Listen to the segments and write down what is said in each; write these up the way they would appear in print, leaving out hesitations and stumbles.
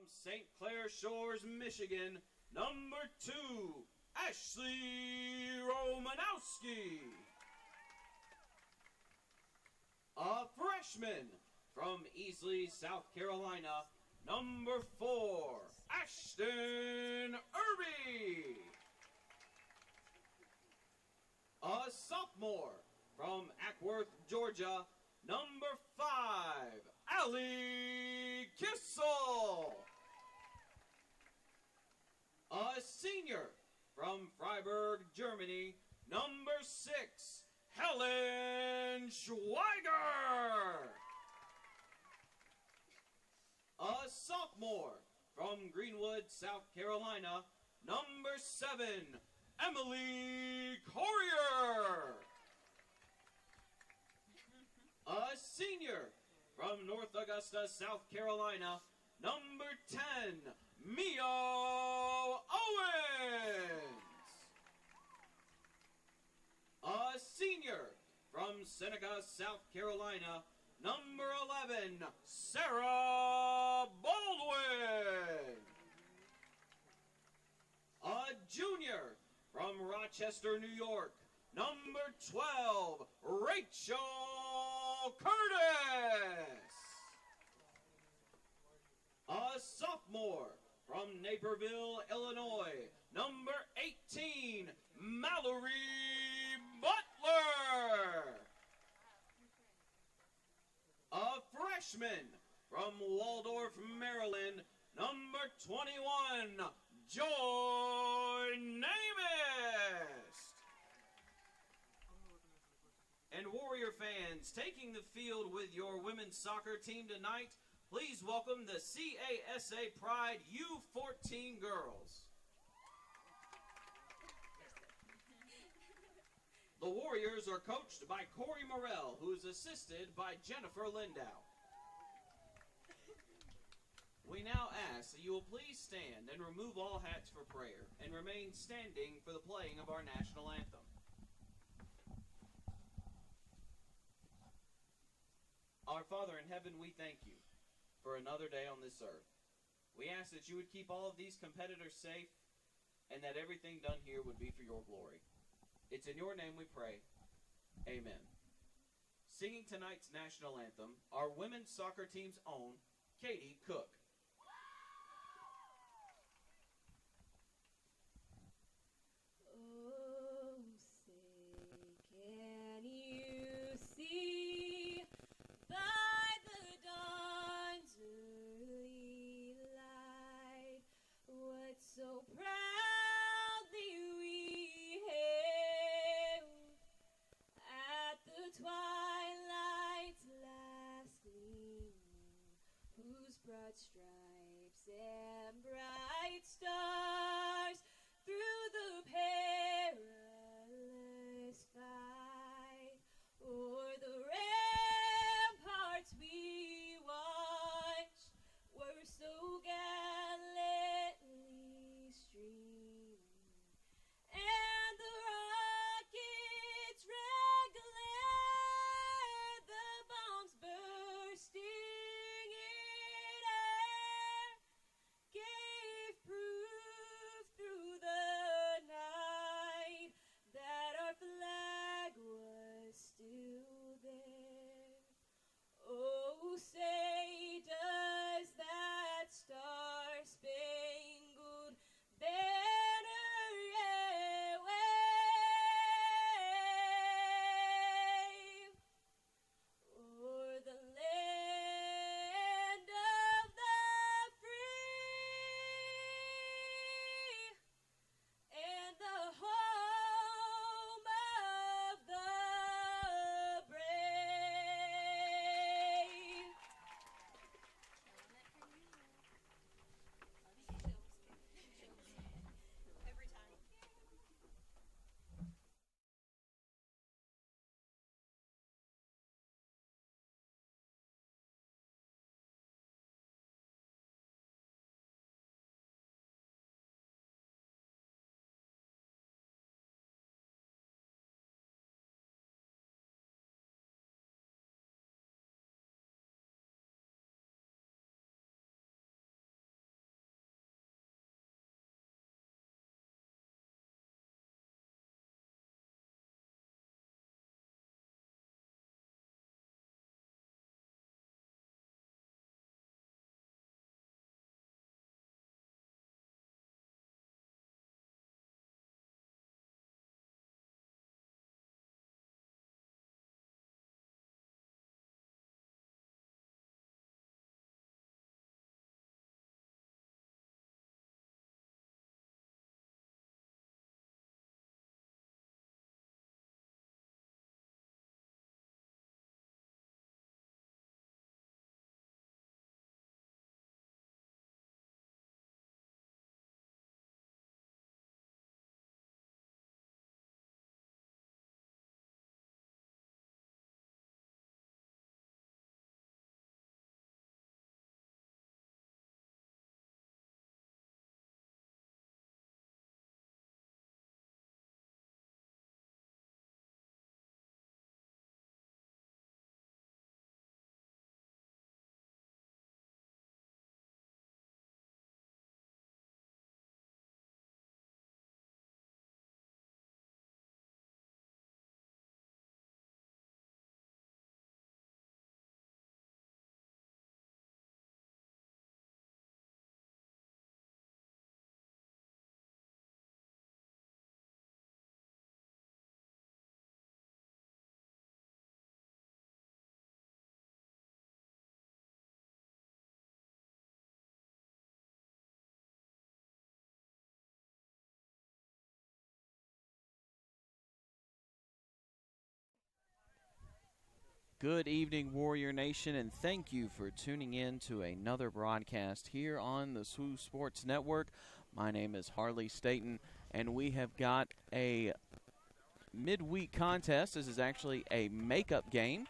St. Clair Shores, Michigan, number 2, Ashley Romanowski. A freshman from Easley, South Carolina, number 4, Ashton Irby. A sophomore from Ackworth, Georgia, number 5, Allie Kissel. A senior from Freiburg, Germany, number 6, Helen Schweiger. A sophomore from Greenwood, South Carolina, number 7, Emily Corrier. A senior from North Augusta, South Carolina, number 10, Mia Owens. A senior from Seneca, South Carolina, number 11, Sarah Baldwin. A junior from Rochester, New York, number 12, Rachel Curtis. A sophomore from Naperville, Illinois, number 18, Mallory Butler. A freshman from Waldorf, Maryland, number 21, Joy Namath. And Warrior fans, taking the field with your women's soccer team tonight, please welcome the CASA Pride U14 girls. The Warriors are coached by Corey Morrell, who is assisted by Jennifer Lindau. We now ask that you will please stand and remove all hats for prayer and remain standing for the playing of our national anthem. Our Father in heaven, we thank you for another day on this earth. We ask that you would keep all of these competitors safe and that everything done here would be for your glory. It's in your name we pray. Amen. Singing tonight's national anthem, our women's soccer team's own, Katie Cook. Oh, say, can you see by the dawn's early light what so proudly we hailed at the twilight's last gleaming, whose broad stripes Good evening, Warrior Nation, and thank you for tuning in to another broadcast here on the SWU Sports Network. My name is Harley Staten, and we have got a midweek contest. This is actually a makeup game.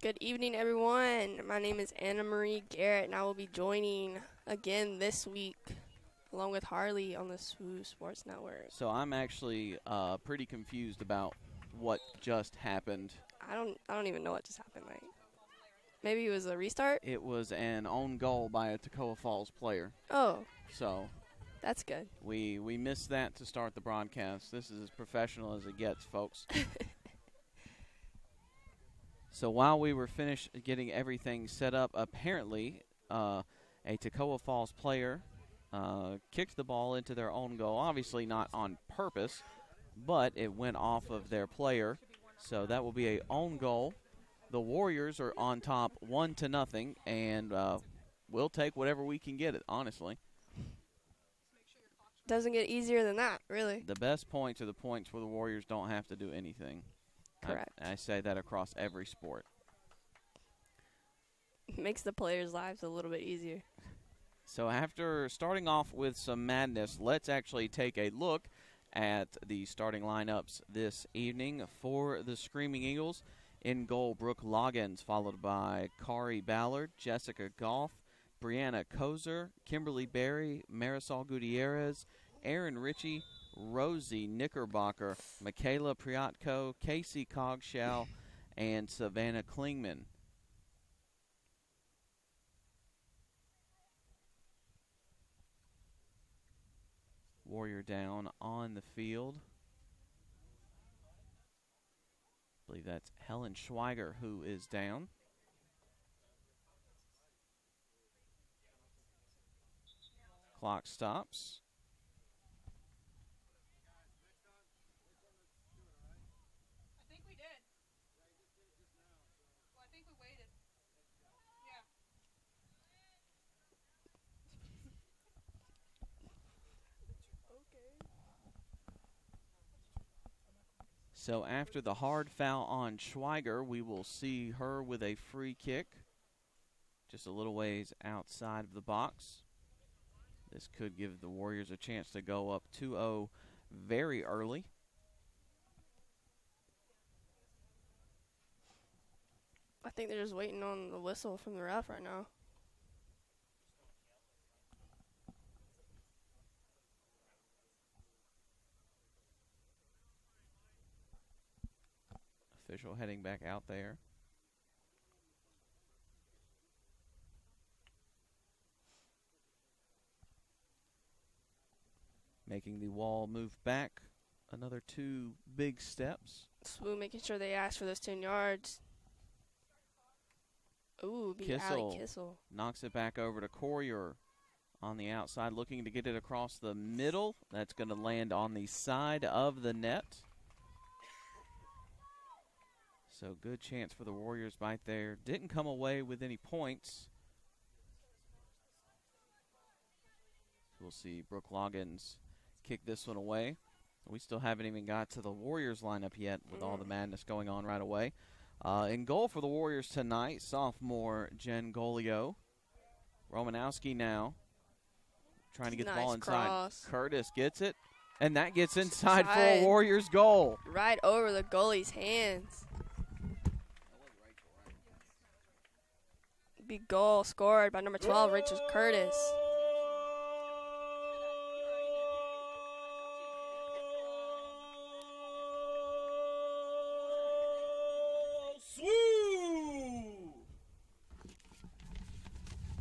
Good evening, everyone. My name is Anna Marie Garrett, and I will be joining again this week along with Harley on the SWU Sports Network. So I'm actually pretty confused about what just happened. I don't even know what just happened. Like, maybe it was a restart? It was an own goal by a Toccoa Falls player. Oh, So that's good. we missed that to start the broadcast. This is as professional as it gets, folks. So while we were finished getting everything set up, apparently a Toccoa Falls player kicked the ball into their own goal. Obviously not on purpose, but it went off of their player. So that will be a own goal. The Warriors are on top 1-0, and we'll take whatever we can get it, honestly. Doesn't get easier than that, really. The best points are the points where the Warriors don't have to do anything. Correct. I say that across every sport. Makes the players' lives a little bit easier. So after starting off with some madness, let's actually take a look at the starting lineups this evening for the Screaming Eagles. In goal, Brooke Loggins, followed by Kari Ballard, Jessica Goff, Brianna Kozer, Kimberly Berry, Marisol Gutierrez, Aaron Ritchie, Rosie Knickerbocker, Michaela Priatko, Casey Cogshell, and Savannah Klingman. Warrior down on the field. I believe that's Helen Schweiger who is down. Clock stops. I think we did. Well, I think we waited. Yeah. So after the hard foul on Schweiger, we will see her with a free kick just a little ways outside of the box. This could give the Warriors a chance to go up 2-0 very early. I think they're just waiting on the whistle from the ref right now. Official heading back out there. Making the wall move back another 2 big steps. SWU making sure they ask for those 10 yards. Ooh, beat Allie Kissel. Knocks it back over to Courier on the outside, looking to get it across the middle. That's going to land on the side of the net. So good chance for the Warriors right there. Didn't come away with any points. We'll see Brooke Loggins kick this one away. We still haven't even got to the Warriors lineup yet with all the madness going on right away. In goal for the Warriors tonight, sophomore Jen Golio. Romanowski now trying to get the ball inside. Cross. Curtis gets it, and that gets inside for a Warriors goal. Right over the goalie's hands. Big goal scored by number 12, Richard Curtis.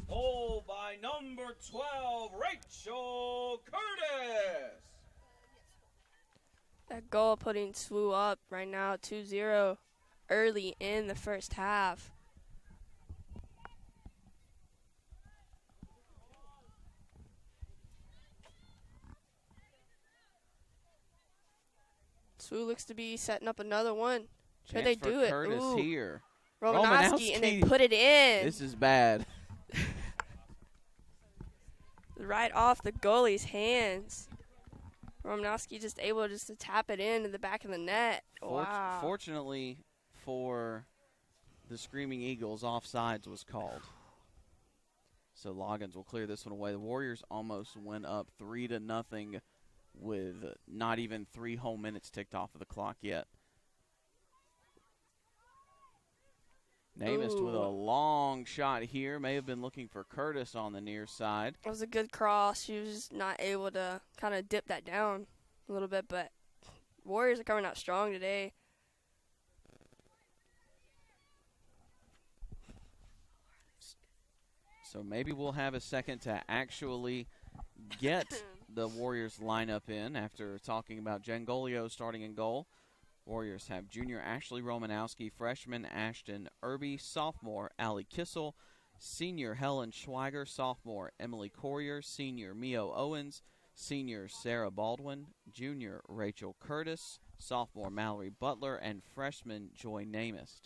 Goal by number 12, Rachel Curtis. That goal putting SWU up right now 2-0 early in the first half. SWU looks to be setting up another one. Should they do it? Curtis Ooh. here. Romanowski, and they put it in. This is bad. Right off the goalie's hands. Romanowski just able just to tap it into the back of the net. Wow. Fortunately for the Screaming Eagles, offsides was called. So Loggins will clear this one away. The Warriors almost went up 3-0 with not even 3 whole minutes ticked off of the clock yet. Namist with a long shot here. May have been looking for Curtis on the near side. It was a good cross. She was just not able to kind of dip that down a little bit, but Warriors are coming out strong today. So maybe we'll have a second to actually get the Warriors lineup in after talking about Gengolio starting in goal. Warriors have junior Ashley Romanowski, freshman Ashton Irby, sophomore Allie Kissel, senior Helen Schweiger, sophomore Emily Corrier, senior Mio Owens, senior Sarah Baldwin, junior Rachel Curtis, sophomore Mallory Butler, and freshman Joy Namist.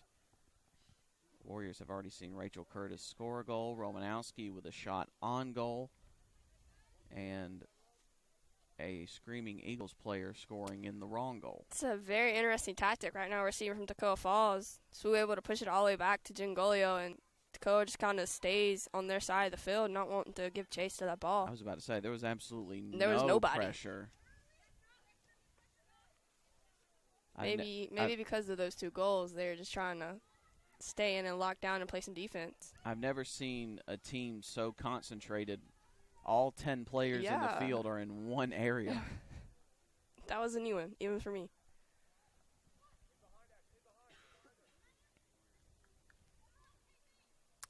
Warriors have already seen Rachel Curtis score a goal, Romanowski with a shot on goal, and a Screaming Eagles player scoring in the wrong goal. It's a very interesting tactic right now we're seeing from Toccoa Falls. So we're able to push it all the way back to Gengolio, and Toccoa just kind of stays on their side of the field, not wanting to give chase to that ball. I was about to say, there was absolutely was no nobody. pressure. Maybe because of those 2 goals, they're just trying to stay in and lock down and play some defense. I've never seen a team so concentrated. All 10 players in the field are in one area. That was a new one, even for me.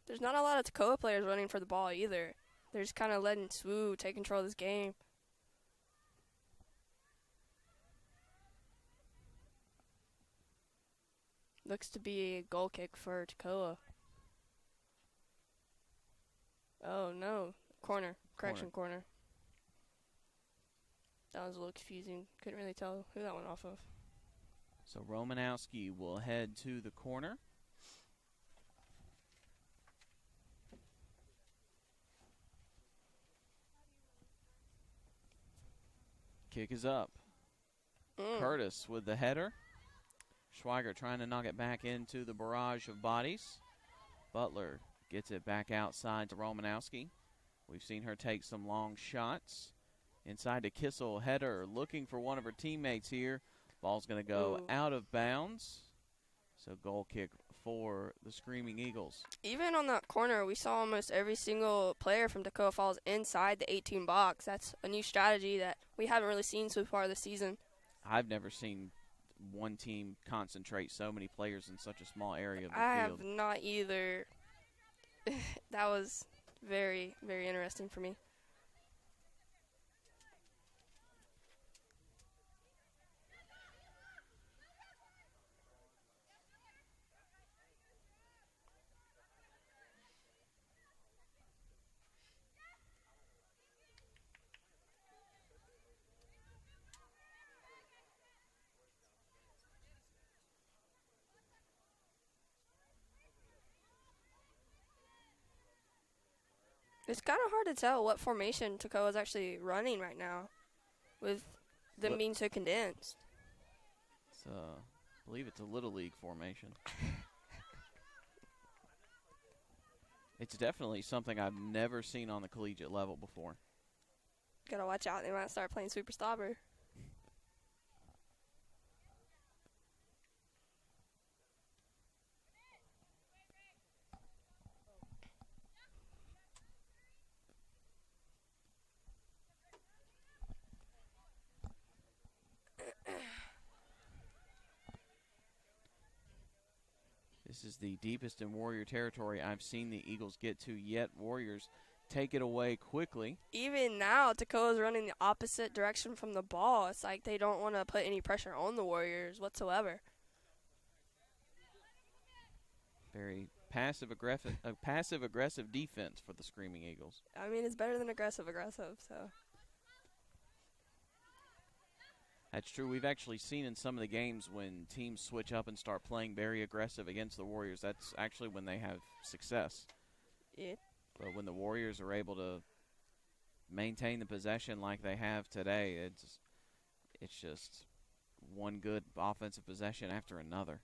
There's not a lot of Toccoa players running for the ball either. They're just kind of letting Swoo take control of this game. Looks to be a goal kick for Toccoa. Oh, no. Corner. Correction corner. That was a little confusing. Couldn't really tell who that went off of. So Romanowski will head to the corner. Kick is up. Curtis with the header. Schweiger trying to knock it back into the barrage of bodies. Butler gets it back outside to Romanowski. We've seen her take some long shots. Inside to Kissel, header, looking for one of her teammates here. Ball's going to go out of bounds. So goal kick for the Screaming Eagles. Even on that corner, we saw almost every single player from Toccoa Falls inside the 18 box. That's a new strategy that we haven't really seen so far this season. I've never seen one team concentrate so many players in such a small area of the I field. have not either. That was very, very interesting for me. It's kind of hard to tell what formation Toccoa is actually running right now with them being so condensed. I believe it's a Little League formation. It's definitely something I've never seen on the collegiate level before. Gotta watch out. They might start playing Super Stopper. This is the deepest in Warrior territory I've seen the Eagles get to yet. Warriors take it away quickly. Even now, Toccoa's running the opposite direction from the ball. It's like they don't want to put any pressure on the Warriors whatsoever. Very passive aggressive defense for the Screaming Eagles. I mean, it's better than aggressive, so. That's true. We've actually seen in some of the games when teams switch up and start playing very aggressive against the Warriors, that's actually when they have success. Yeah. But when the Warriors are able to maintain the possession like they have today, it's just one good offensive possession after another.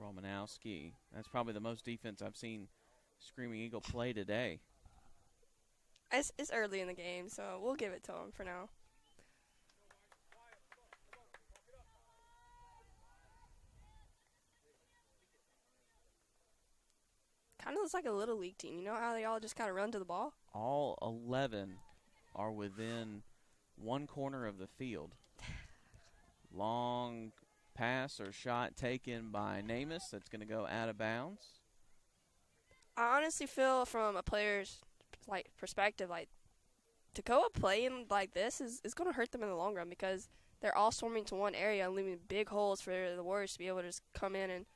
Romanowski. That's probably the most defense I've seen Screaming Eagle play today. It's early in the game, so we'll give it to him for now. Kind of looks like a little league team. You know how they all just kind of run to the ball? All 11 are within one corner of the field. Long pass or shot taken by Namus. That's going to go out of bounds. I honestly feel from a player's perspective, Toccoa playing like this is going to hurt them in the long run because they're all swarming to one area and leaving big holes for the Warriors to be able to just come in and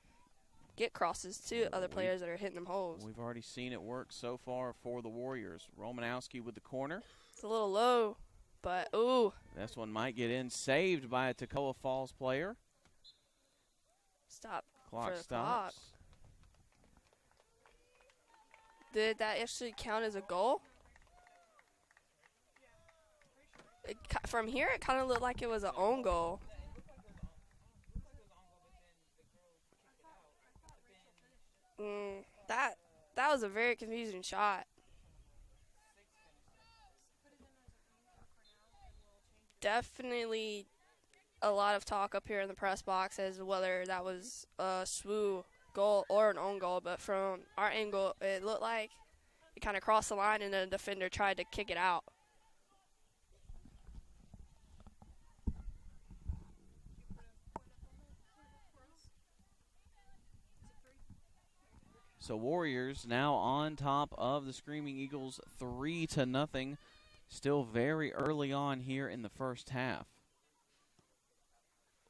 get crosses to other players that are hitting them holes. We've already seen it work so far for the Warriors. Romanowski with the corner. It's a little low, but ooh. This one might get in. Saved by a Toccoa Falls player. Stop. Clock for the stops. clock. Did that actually count as a goal? From here, it kind of looked like it was an own goal. That was a very confusing shot. Definitely a lot of talk up here in the press box as to whether that was a SWU goal or an own goal, but from our angle, it looked like it kind of crossed the line and the defender tried to kick it out. So Warriors now on top of the Screaming Eagles 3-0. Still very early on here in the first half.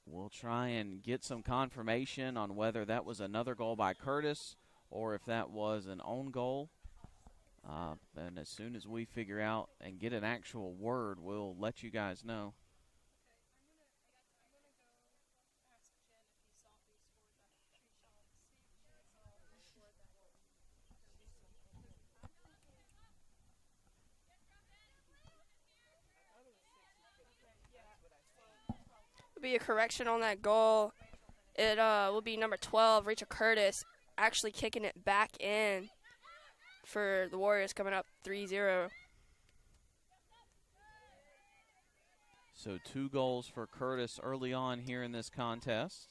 We'll try and get some confirmation on whether that was another goal by Curtis or if that was an own goal. And as soon as we figure out and get an actual word, we'll let you guys know. Be a correction on that goal. It will be number 12, Rachel Curtis, actually kicking it back in for the Warriors coming up 3-0. So 2 goals for Curtis early on here in this contest.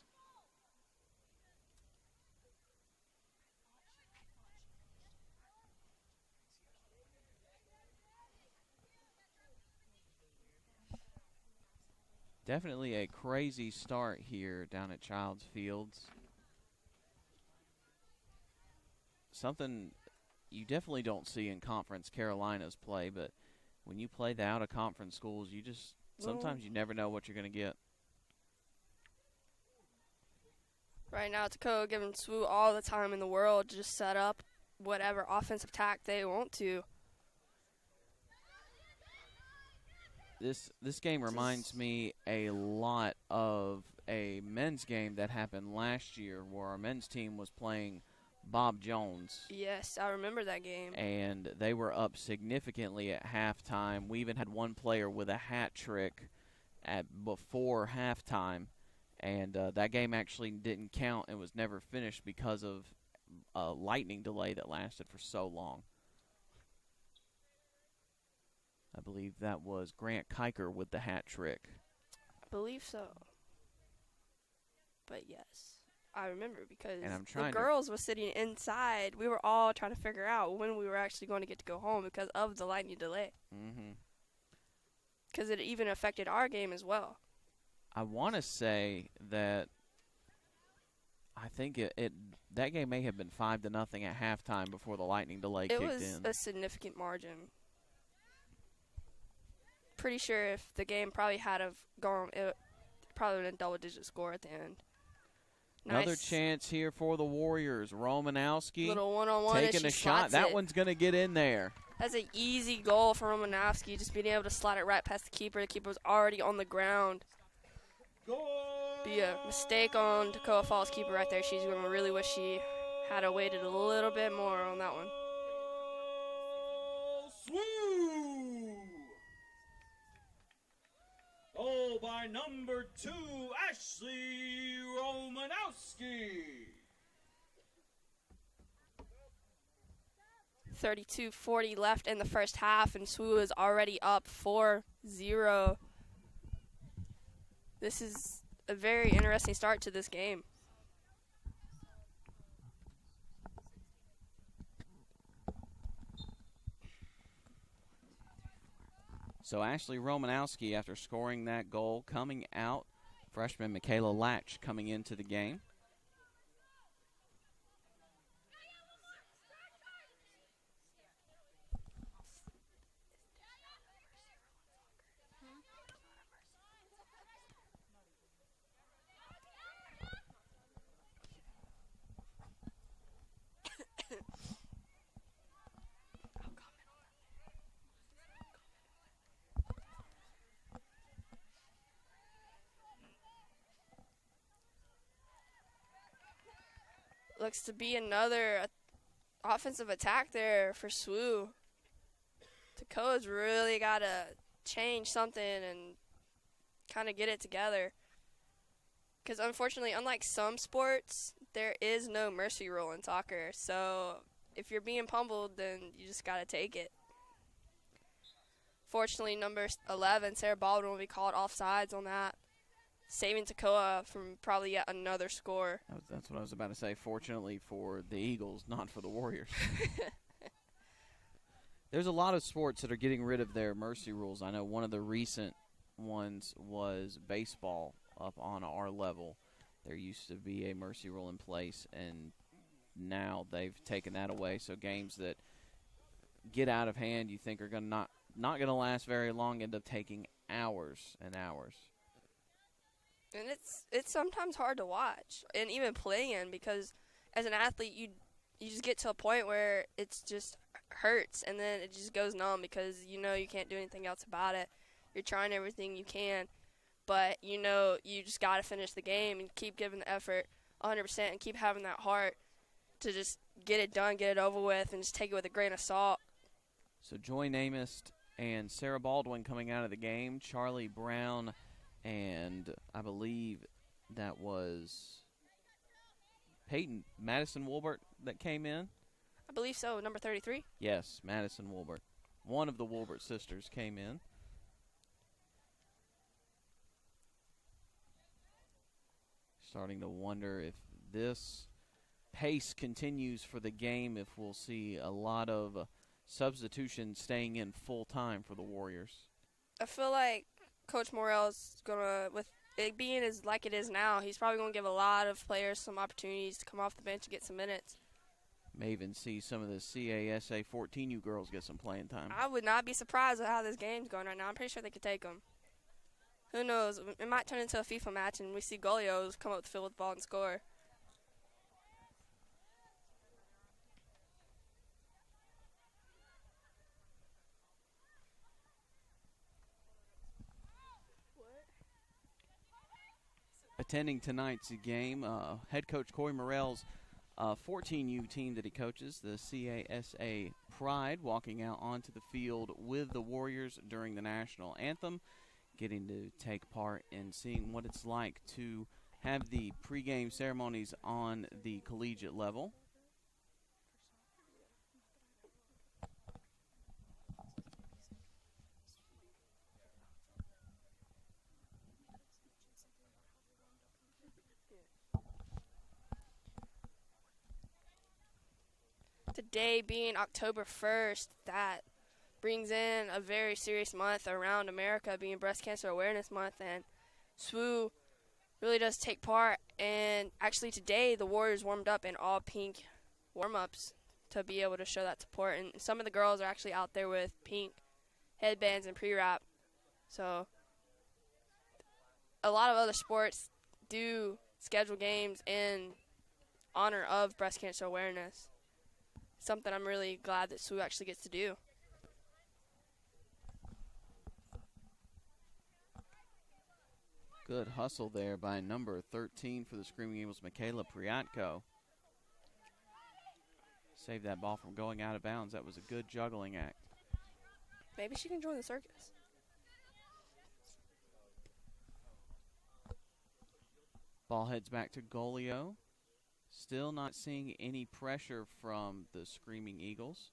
Definitely a crazy start here down at Childs Fields. Something you definitely don't see in Conference Carolinas play, but when you play the out-of-conference schools, you just sometimes you never know what you're going to get. Right now, Toccoa giving SWU all the time in the world to just set up whatever offensive attack they want to. This game reminds me a lot of a men's game that happened last year where our men's team was playing Bob Jones. Yes, I remember that game. And they were up significantly at halftime. We even had one player with a hat trick before halftime. And that game actually didn't count and was never finished because of a lightning delay that lasted for so long. I believe that was Grant Kiker with the hat trick. I believe so. But yes, I remember because the girls were sitting inside. We were all trying to figure out when we were actually going to get to go home because of the lightning delay. Because it even affected our game as well. I want to say that I think that game may have been 5-0 at halftime before the lightning delay kicked in. It was a significant margin. Pretty sure if the game probably had have gone, it probably would have been a double-digit score at the end. Another Nice. chance here for the Warriors. Romanowski Little one-on-one taking a shot. That one's going to get in there. That's an easy goal for Romanowski, just being able to slide it right past the keeper. The keeper was already on the ground. Be a mistake on Toccoa Falls keeper right there. She's going to really wish she had waited a little bit more on that one. Swoo! Goal by number 2, Ashley Romanowski. 32:40 left in the first half, and SWU is already up 4-0. This is a very interesting start to this game. So Ashley Romanowski, after scoring that goal, coming out. Freshman Michaela Latch coming into the game. Looks to be another offensive attack there for SWU. Toccoa's really got to change something and kind of get it together. Because unfortunately, unlike some sports, there is no mercy rule in soccer. So if you're being pummeled, then you just got to take it. Fortunately, number 11, Sarah Baldwin, will be called offsides on that, saving Toccoa from probably yet another score. That's what I was about to say. Fortunately for the Eagles, not for the Warriors. There's a lot of sports that are getting rid of their mercy rules. I know one of the recent ones was baseball up on our level. There used to be a mercy rule in place, and now they've taken that away. So games that get out of hand, you think are going to not going to last very long, end up taking hours and hours. And it's sometimes hard to watch and even play in, because as an athlete you just get to a point where it's just hurts and then it just goes numb, because you know you can't do anything else about it. You're trying everything you can, but you know you just got to finish the game and keep giving the effort 100% and keep having that heart to just get it done, get it over with, and just take it with a grain of salt. So Joy Namist and Sarah Baldwin coming out of the game. Charlie Brown and I believe that was Peyton Madison Wolbert that came in. I believe so, number 33. Yes, Madison Wolbert. One of the Wolbert sisters came in. Starting to wonder if this pace continues for the game, if we'll see a lot of substitutions staying in full time for the Warriors. I feel like Coach Morrell's going to, with it being as like it is now, he's probably going to give a lot of players some opportunities to come off the bench and get some minutes. May even see some of the CASA 14U girls get some playing time. I would not be surprised at how this game's going right now. I'm pretty sure they could take them. Who knows? It might turn into a FIFA match and we see Golios come up the field with the ball and score. Attending tonight's game, head coach Corey Morrell's 14U team that he coaches, the CASA Pride, walking out onto the field with the Warriors during the national anthem, getting to take part in seeing what it's like to have the pregame ceremonies on the collegiate level. Today being October 1st, that brings in a very serious month around America, being Breast Cancer Awareness Month, and SWU really does take part. And actually today the Warriors warmed up in all pink warm-ups to be able to show that support, and some of the girls are actually out there with pink headbands and pre-wrap. So a lot of other sports do schedule games in honor of breast cancer awareness. Something I'm really glad that SWU actually gets to do. Good hustle there by number 13 for the Screaming Eagles, Michaela Priatko. Saved that ball from going out of bounds. That was a good juggling act. Maybe she can join the circus. Ball heads back to Golio. Still not seeing any pressure from the Screaming Eagles.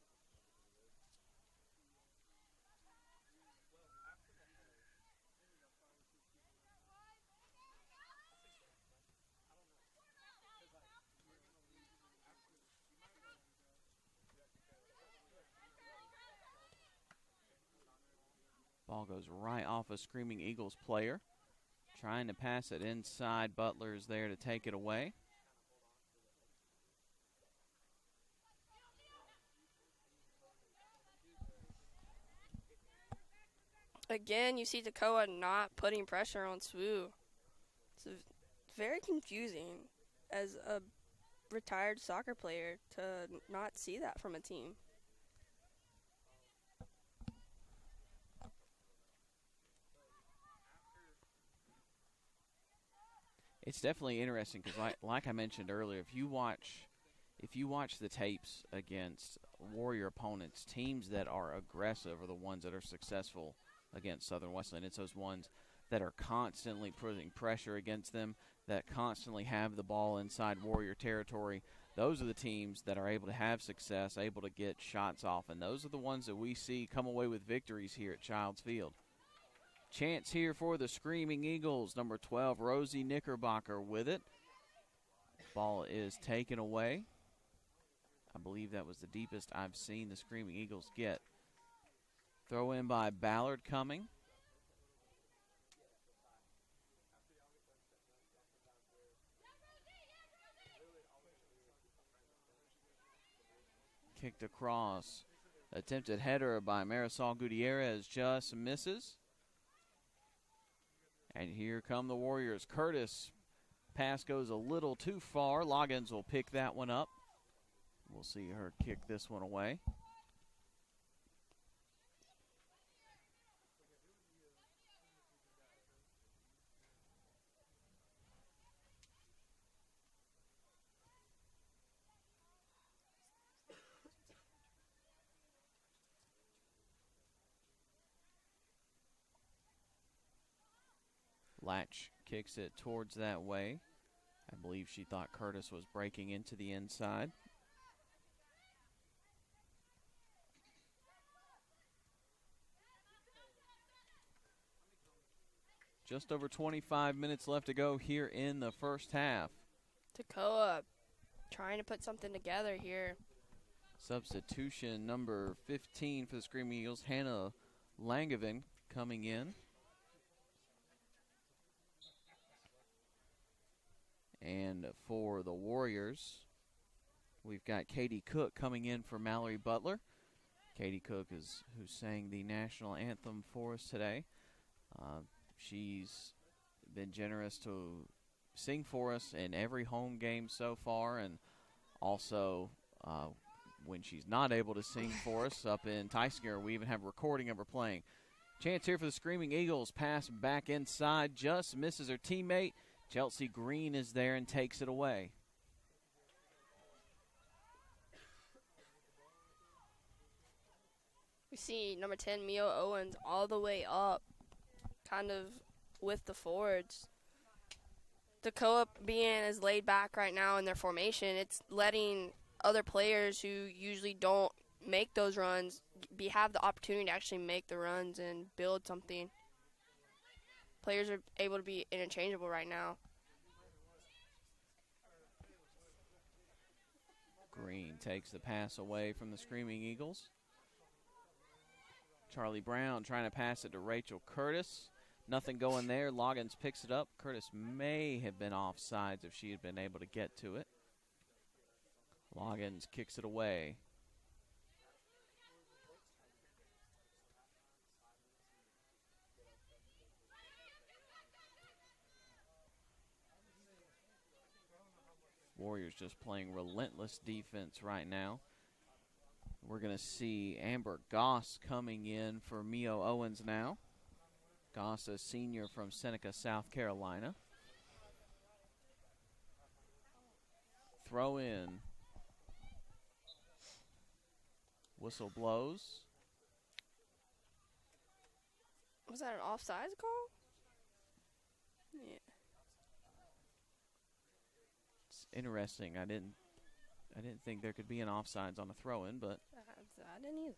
Ball goes right off a Screaming Eagles player. Trying to pass it inside. Butler's there to take it away. Again, you see Toccoa not putting pressure on Swoo. It's very confusing as a retired soccer player to not see that from a team. It's definitely interesting because, like I mentioned earlier, if you watch the tapes against Warrior opponents, teams that are aggressive are the ones that are successful against Southern Wesleyan. It's those ones that are constantly putting pressure against them, that constantly have the ball inside Warrior territory. Those are the teams that are able to have success, able to get shots off, and those are the ones that we see come away with victories here at Childs Field. Chance here for the Screaming Eagles. Number 12, Rosie Knickerbocker with it. Ball is taken away. I believe that was the deepest I've seen the Screaming Eagles get. Throw in by Ballard coming. Kicked across. Attempted header by Marisol Gutierrez just misses. And here come the Warriors. Curtis, pass goes a little too far. Loggins will pick that one up. We'll see her kick this one away. Latch kicks it towards that way. I believe she thought Curtis was breaking into the inside. Just over 25 minutes left to go here in the first half. Toccoa trying to put something together here. Substitution number 15 for the Screaming Eagles, Hannah Langevin coming in. And for the Warriors, we've got Katie Cook coming in for Mallory Butler. Katie Cook is who sang the national anthem for us today. She's been generous to sing for us in every home game so far, and also when she's not able to sing for us up in Tysinger, we even have a recording of her playing. Chance here for the Screaming Eagles. Pass back inside, just misses her teammate. Chelsea Green is there and takes it away. We see number 10, Mio Owens, all the way up, kind of with the forwards. Toccoa being as laid back right now in their formation, it's letting other players who usually don't make those runs have the opportunity to actually make the runs and build something. Players are able to be interchangeable right now. Green takes the pass away from the Screaming Eagles. Charlie Brown trying to pass it to Rachel Curtis. Nothing going there. Loggins picks it up. Curtis may have been offsides if she had been able to get to it. Loggins kicks it away. Warriors just playing relentless defense right now. We're going to see Amber Goss coming in for Mio Owens now. Goss, a senior from Seneca, South Carolina. Throw in. Whistle blows. Was that an offsides call? Yeah. It's interesting. I didn't think there could be an offsides on a throw-in, but I didn't either.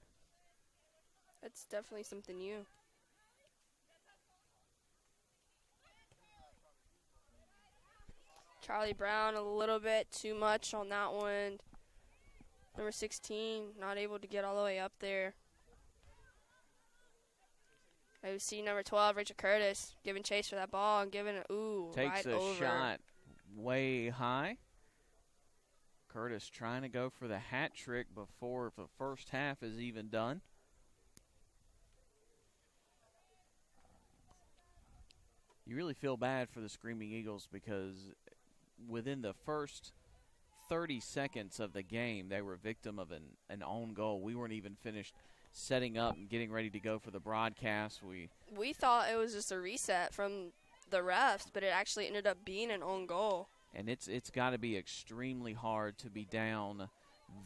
That's definitely something new. Charlie Brown a little bit too much on that one. Number 16, not able to get all the way up there. I see number 12, Rachel Curtis, giving chase for that ball and giving it, takes right a over. shot way high. Curtis trying to go for the hat trick before the first half is even done. You really feel bad for the Screaming Eagles because within the first 30 seconds of the game, they were victim of an own goal. We weren't even finished setting up and getting ready to go for the broadcast. We thought it was just a reset from the refs, but it actually ended up being an own goal. And it's got to be extremely hard to be down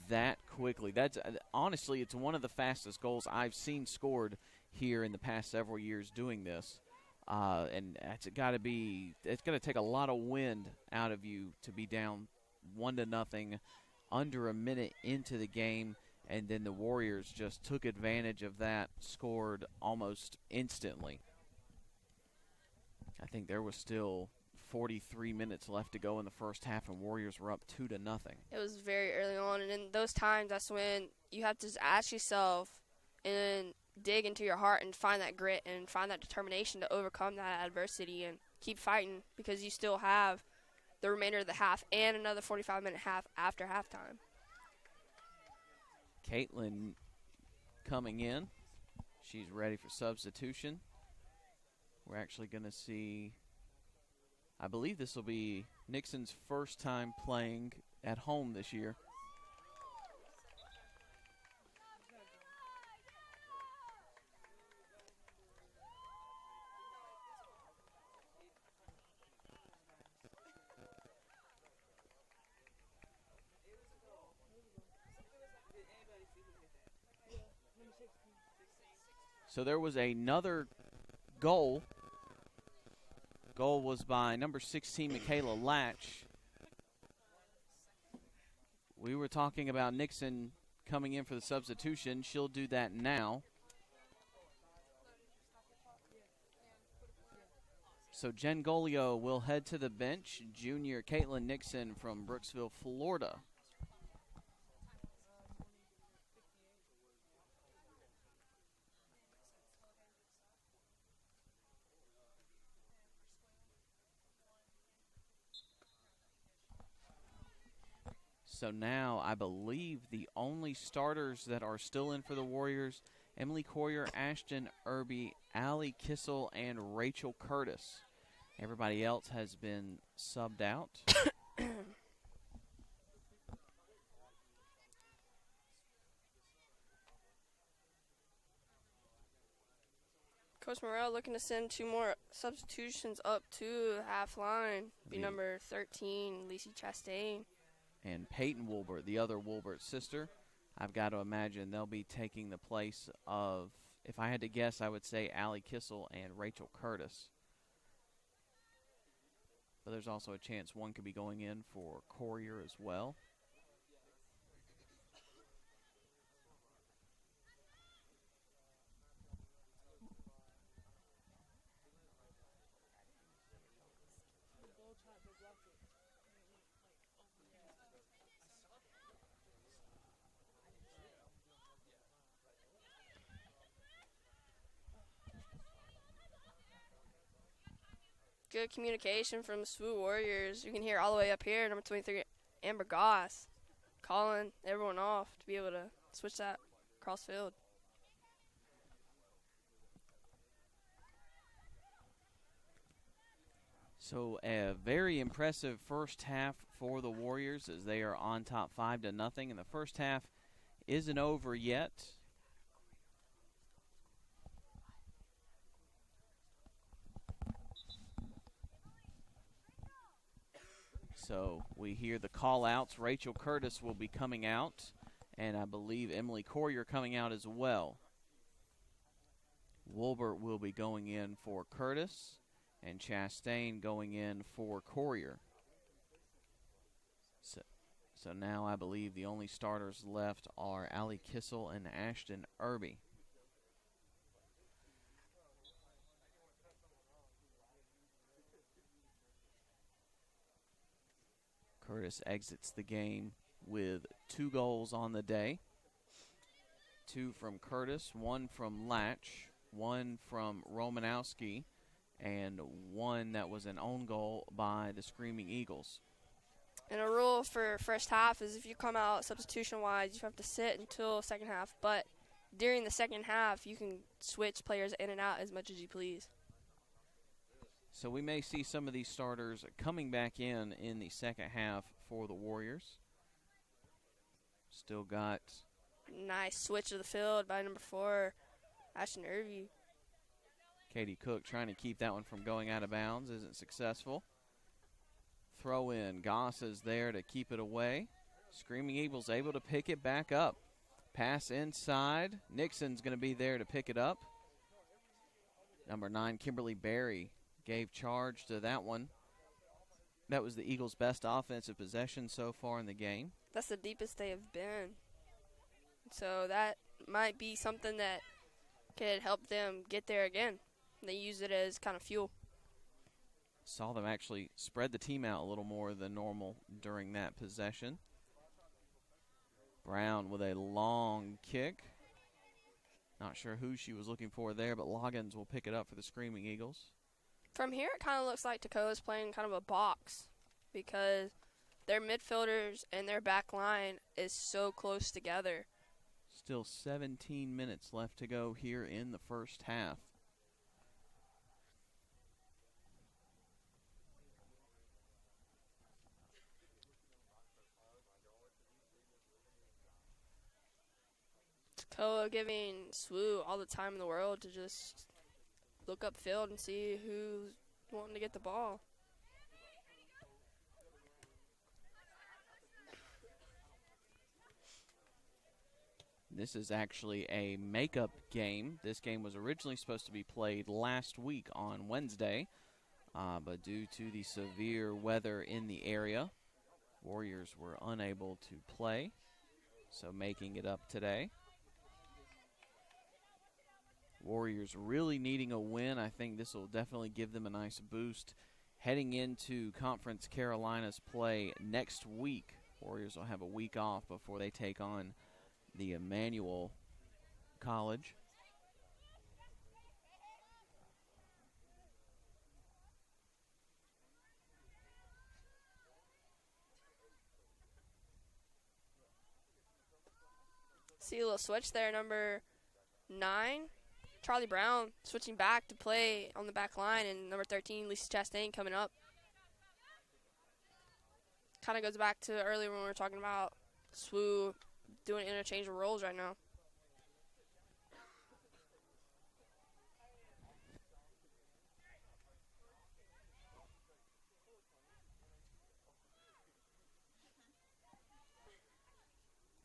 that quickly. That's honestly, it's one of the fastest goals I've seen scored here in the past several years doing this. And it's got to take a lot of wind out of you to be down 1-0 under a minute into the game, and then the Warriors just took advantage of that, scored almost instantly. I think there was still 43 minutes left to go in the first half, and Warriors were up 2-0. It was very early on, and in those times, that's when you have to just ask yourself and dig into your heart and find that grit and find that determination to overcome that adversity and keep fighting, because you still have the remainder of the half and another 45-minute half after halftime. Caitlin coming in. She's ready for substitution. We're actually going to see, I believe this will be Nixon's first time playing at home this year. So there was another goal. Goal was by number 16, Michaela Latch. We were talking about Nixon coming in for the substitution. She'll do that now. So Jen Golio will head to the bench. Junior Caitlin Nixon from Brooksville, Florida. So now I believe the only starters that are still in for the Warriors, Emily Coyer, Ashton Irby, Allie Kissel, and Rachel Curtis. Everybody else has been subbed out. Coach Morrell looking to send 2 more substitutions up to the half line. Be number 13, Lacey Chastain. And Peyton Woolbert, the other Woolbert sister. I've got to imagine they'll be taking the place of, if I had to guess, I would say Allie Kissel and Rachel Curtis. But there's also a chance one could be going in for Courier as well. Good communication from the SWU Warriors. You can hear all the way up here, number 23, Amber Goss, calling everyone off to be able to switch that cross field. So a very impressive first half for the Warriors as they are on top 5-0. And the first half isn't over yet. So we hear the call outs. Rachel Curtis will be coming out, and I believe Emily Courier coming out as well. Wolbert will be going in for Curtis, and Chastain going in for Courier. So now I believe the only starters left are Allie Kissel and Ashton Irby. Curtis exits the game with 2 goals on the day. 2 from Curtis, 1 from Latch, 1 from Romanowski, and 1 that was an own goal by the Screaming Eagles. And a rule for first half is if you come out substitution-wise, you have to sit until second half. But during the second half, you can switch players in and out as much as you please. So we may see some of these starters coming back in the second half for the Warriors. Still got... Nice switch of the field by number 4, Ashton Irby. Katie Cook trying to keep that one from going out of bounds. Isn't successful. Throw in. Goss is there to keep it away. Screaming Eagles able to pick it back up. Pass inside. Nixon's going to be there to pick it up. Number 9, Kimberly Berry, gave charge to that one. That was the Eagles' best offensive possession so far in the game. That's the deepest they have been. So that might be something that could help them get there again. They use it as kind of fuel. Saw them actually spread the team out a little more than normal during that possession. Brown with a long kick. Not sure who she was looking for there, but Loggins will pick it up for the Screaming Eagles. From here, it kind of looks like Toccoa's playing kind of a box because their midfielders and their back line is so close together. Still 17 minutes left to go here in the first half. Toccoa giving Swoo all the time in the world to just look up field and see who's wanting to get the ball. This is actually a makeup game. This game was originally supposed to be played last week on Wednesday, but due to the severe weather in the area, Warriors were unable to play, so making it up today. Warriors really needing a win. I think this will definitely give them a nice boost heading into Conference Carolinas play next week. Warriors will have a week off before they take on the Emmanuel College. See a little switch there, number 9, Charlie Brown switching back to play on the back line, and number 13, Lisa Chastain coming up. Kind of goes back to earlier when we were talking about Swoo doing interchangeable roles right now.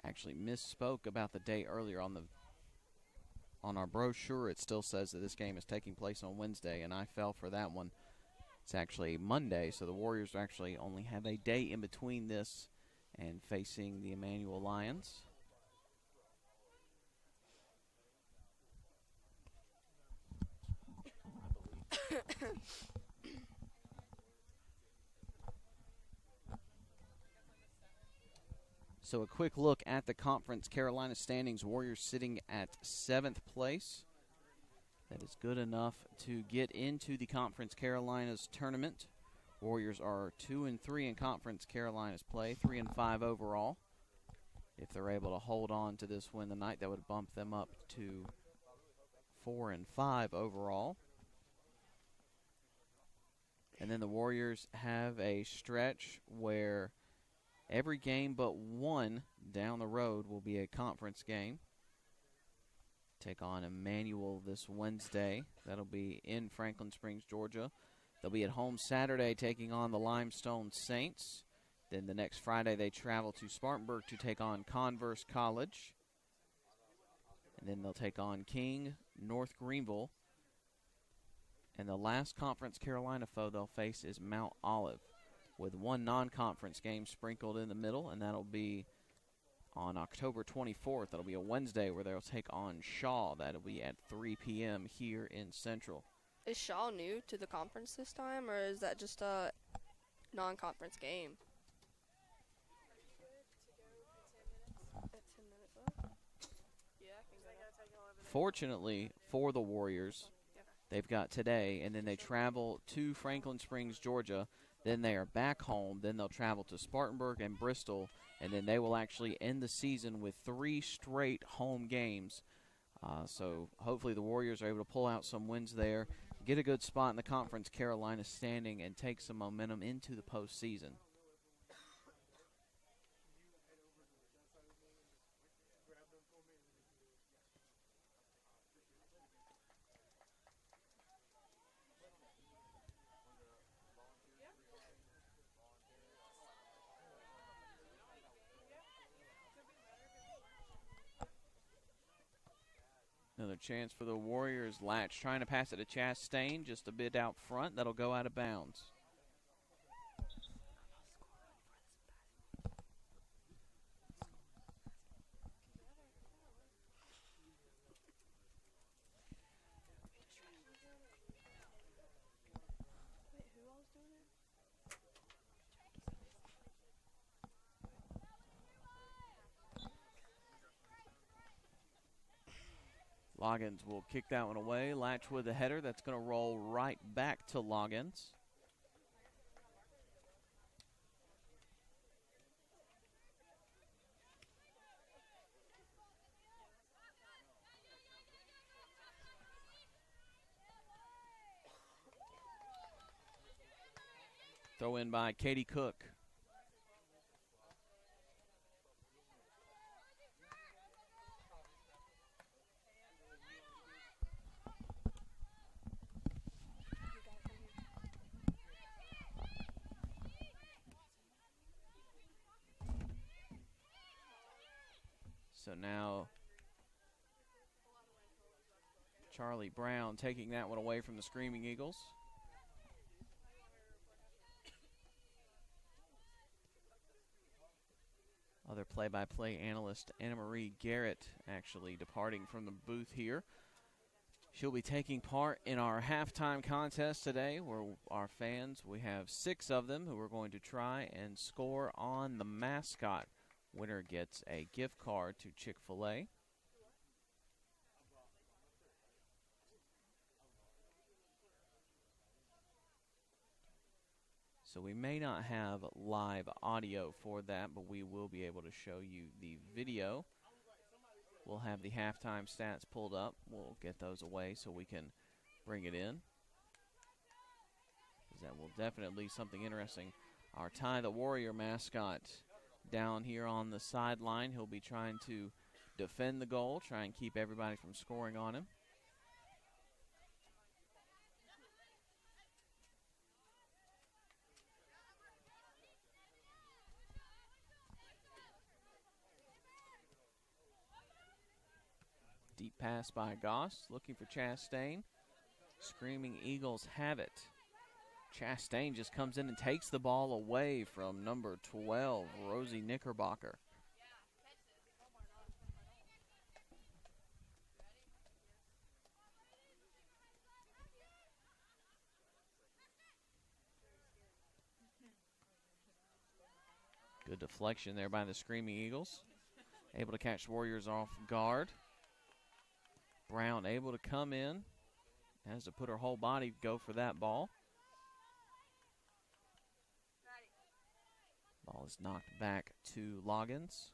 Actually misspoke about the date earlier on our brochure. It still says that this game is taking place on Wednesday, and I fell for that one. It's actually Monday, so the Warriors actually only have a day in between this and facing the Emmanuel Lions. So a quick look at the Conference Carolina standings. Warriors sitting at 7th place. That is good enough to get into the Conference Carolinas tournament. Warriors are 2-3 in Conference Carolinas play, 3-5 overall. If they're able to hold on to this win tonight, that would bump them up to 4-5 overall. And then the Warriors have a stretch where every game but one down the road will be a conference game. Take on Emmanuel this Wednesday. That'll be in Franklin Springs, Georgia. They'll be at home Saturday taking on the Limestone Saints. Then the next Friday they travel to Spartanburg to take on Converse College. And then they'll take on King, North Greenville. And the last Conference Carolina foe they'll face is Mount Olive, with one non-conference game sprinkled in the middle, and that'll be on October 24th. That'll be a Wednesday where they'll take on Shaw. That'll be at 3 p.m. here in Central. Is Shaw new to the conference this time, or is that just a non-conference game? Fortunately for the Warriors, they've got today, and then they travel to Franklin Springs, Georgia. Then they are back home. Then they'll travel to Spartanburg and Bristol, and then they will actually end the season with 3 straight home games. So hopefully the Warriors are able to pull out some wins there, get a good spot in the Conference Carolina standing, and take some momentum into the postseason. Another chance for the Warriors. Latch trying to pass it to Chastain, just a bit out front. That'll go out of bounds. Loggins will kick that one away. Latch with a header. That's going to roll right back to Loggins. Throw in by Katie Cook. So now Charlie Brown taking that one away from the Screaming Eagles. Other play-by-play analyst Anna Marie Garrett actually departing from the booth here. She'll be taking part in our halftime contest today, where our fans, we have 6 of them who are going to try and score on the mascot. Winner gets a gift card to Chick-fil-A. So we may not have live audio for that, but we will be able to show you the video. We'll have the halftime stats pulled up. We'll get those away so we can bring it in. That will definitely be something interesting. Our Ty the Warrior mascot down here on the sideline. He'll be trying to defend the goal, try and keep everybody from scoring on him. Deep pass by Goss, looking for Chastain. Screaming Eagles have it. Chastain just comes in and takes the ball away from number 12, Rosie Knickerbocker. Good deflection there by the Screaming Eagles. Able to catch Warriors off guard. Brown able to come in. Has to put her whole body go for that ball. Ball is knocked back to Loggins.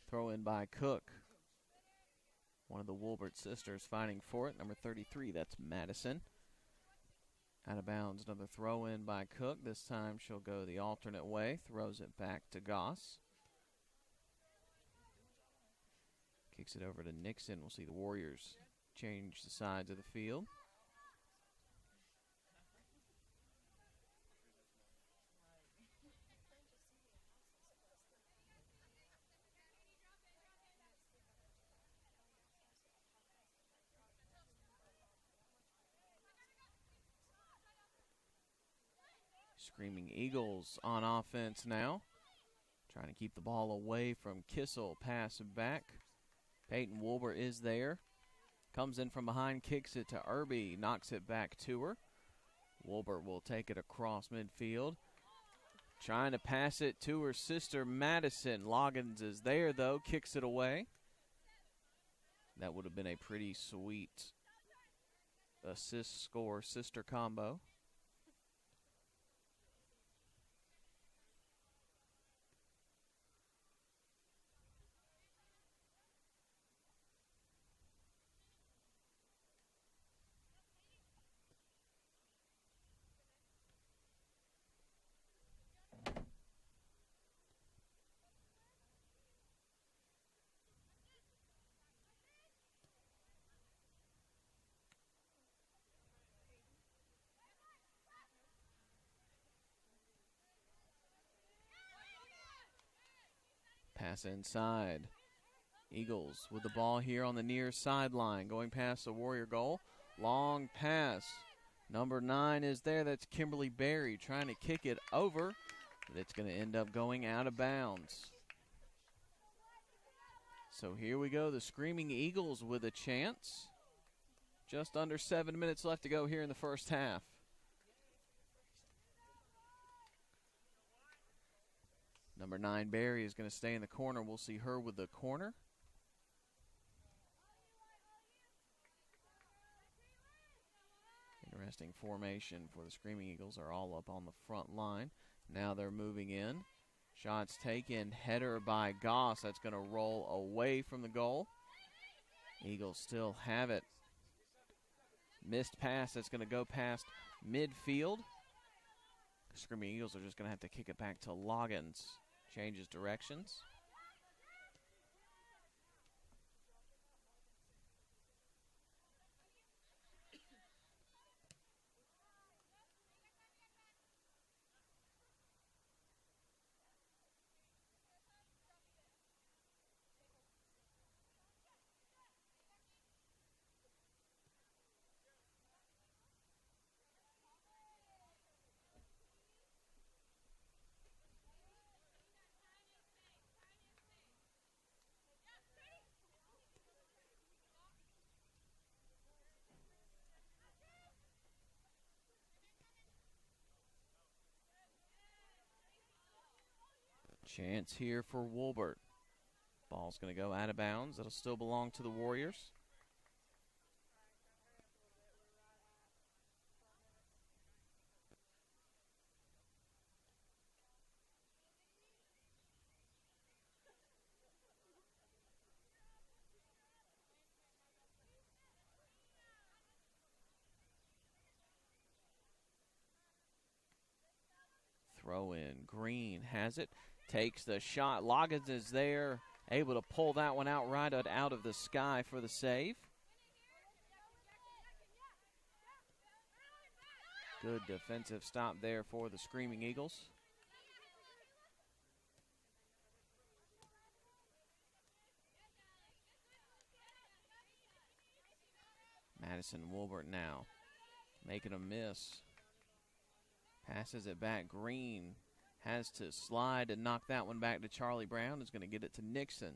Throw in by Cook. One of the Woolbert sisters fighting for it. Number 33, that's Madison. Out of bounds, another throw in by Cook. This time she'll go the alternate way. Throws it back to Goss. Kicks it over to Nixon. We'll see the Warriors change the sides of the field. Screaming Eagles on offense now. Trying to keep the ball away from Kissel. Pass back. Peyton Woolbert is there. Comes in from behind, kicks it to Irby, knocks it back to her. Woolbert will take it across midfield. Trying to pass it to her sister Madison. Loggins is there though, kicks it away. That would have been a pretty sweet assist score sister combo. Pass inside. Eagles with the ball here on the near sideline, going past the Warrior goal. Long pass. Number 9 is there. That's Kimberly Berry trying to kick it over, but it's going to end up going out of bounds. So here we go, the Screaming Eagles with a chance. Just under 7 minutes left to go here in the first half. Number 9, Barry, is going to stay in the corner. We'll see her with the corner. Interesting formation for the Screaming Eagles. Are all up on the front line. Now they're moving in. Shots taken. Header by Goss. That's going to roll away from the goal. Eagles still have it. Missed pass. That's going to go past midfield. Screaming Eagles are just going to have to kick it back to Loggins. Changes directions. Chance here for Woolbert. Ball's going to go out of bounds. It'll still belong to the Warriors. Throw in. Green has it. Takes the shot. Loggins is there, able to pull that one out right out of the sky for the save. Good defensive stop there for the Screaming Eagles. Madison Woolbert now making a miss. Passes it back. Green has to slide and knock that one back to Charlie Brown. Is going to get it to Nixon.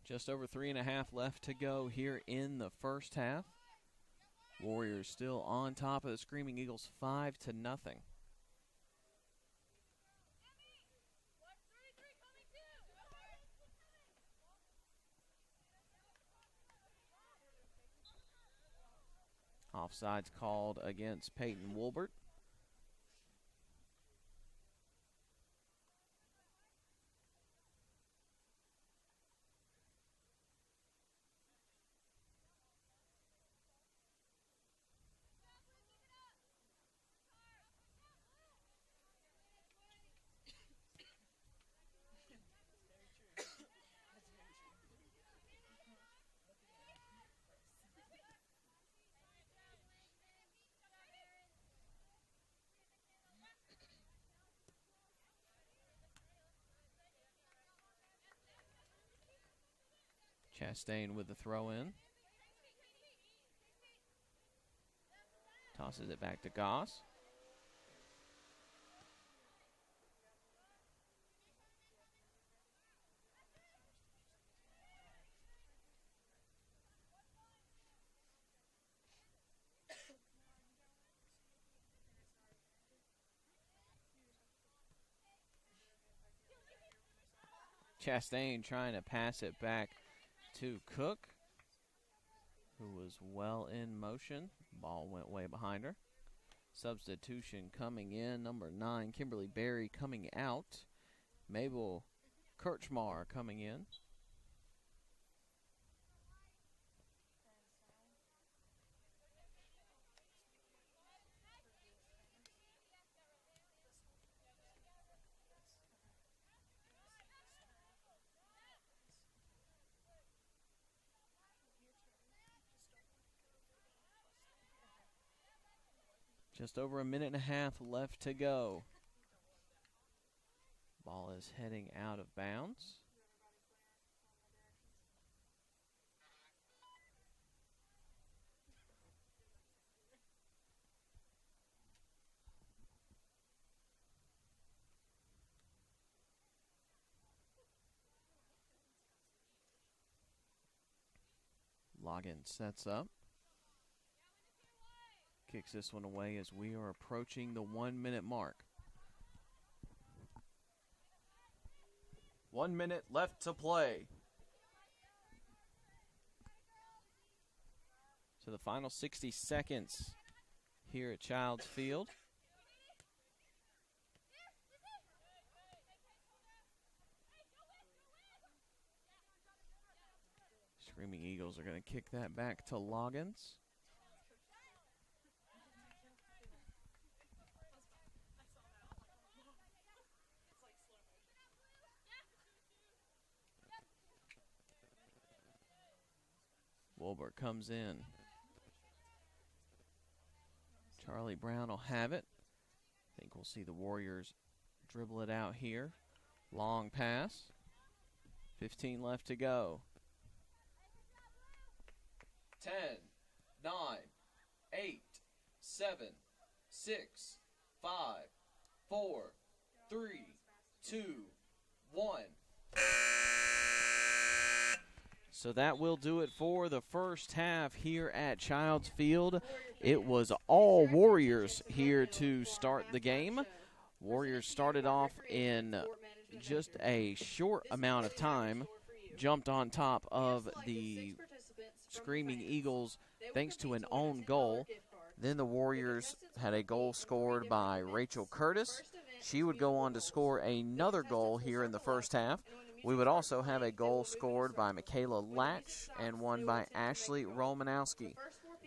Just over 3.5 left to go here in the first half. Warriors still on top of the Screaming Eagles 5-0. Offsides called against Peyton Wolbert. Chastain with the throw in. Tosses it back to Goss. Chastain trying to pass it back to Cook, who was well in motion. Ball went way behind her. Substitution coming in, number 9, Kimberly Berry coming out. Mabel Kirchmar coming in. Just over 1.5 minutes left to go. Ball is heading out of bounds. Loggins sets up. Kicks this one away as we are approaching the 1 minute mark. 1 minute left to play. So the final 60 seconds here at Childs Field. Screaming Eagles are going to kick that back to Loggins. Wolbert comes in. Charlie Brown will have it. I think we'll see the Warriors dribble it out here. Long pass. 15 left to go. 10, 9, 8, 7, 6, 5, 4, 3, 2, 1. So that will do it for the first half here at Childs Field. It was all Warriors here to start the game. Warriors started off in just a short amount of time, jumped on top of the Screaming Eagles thanks to an own goal. Then the Warriors had a goal scored by Rachel Curtis. She would go on to score another goal here in the first half. We would also have a goal scored by Michaela Latch and one by Ashley Romanowski.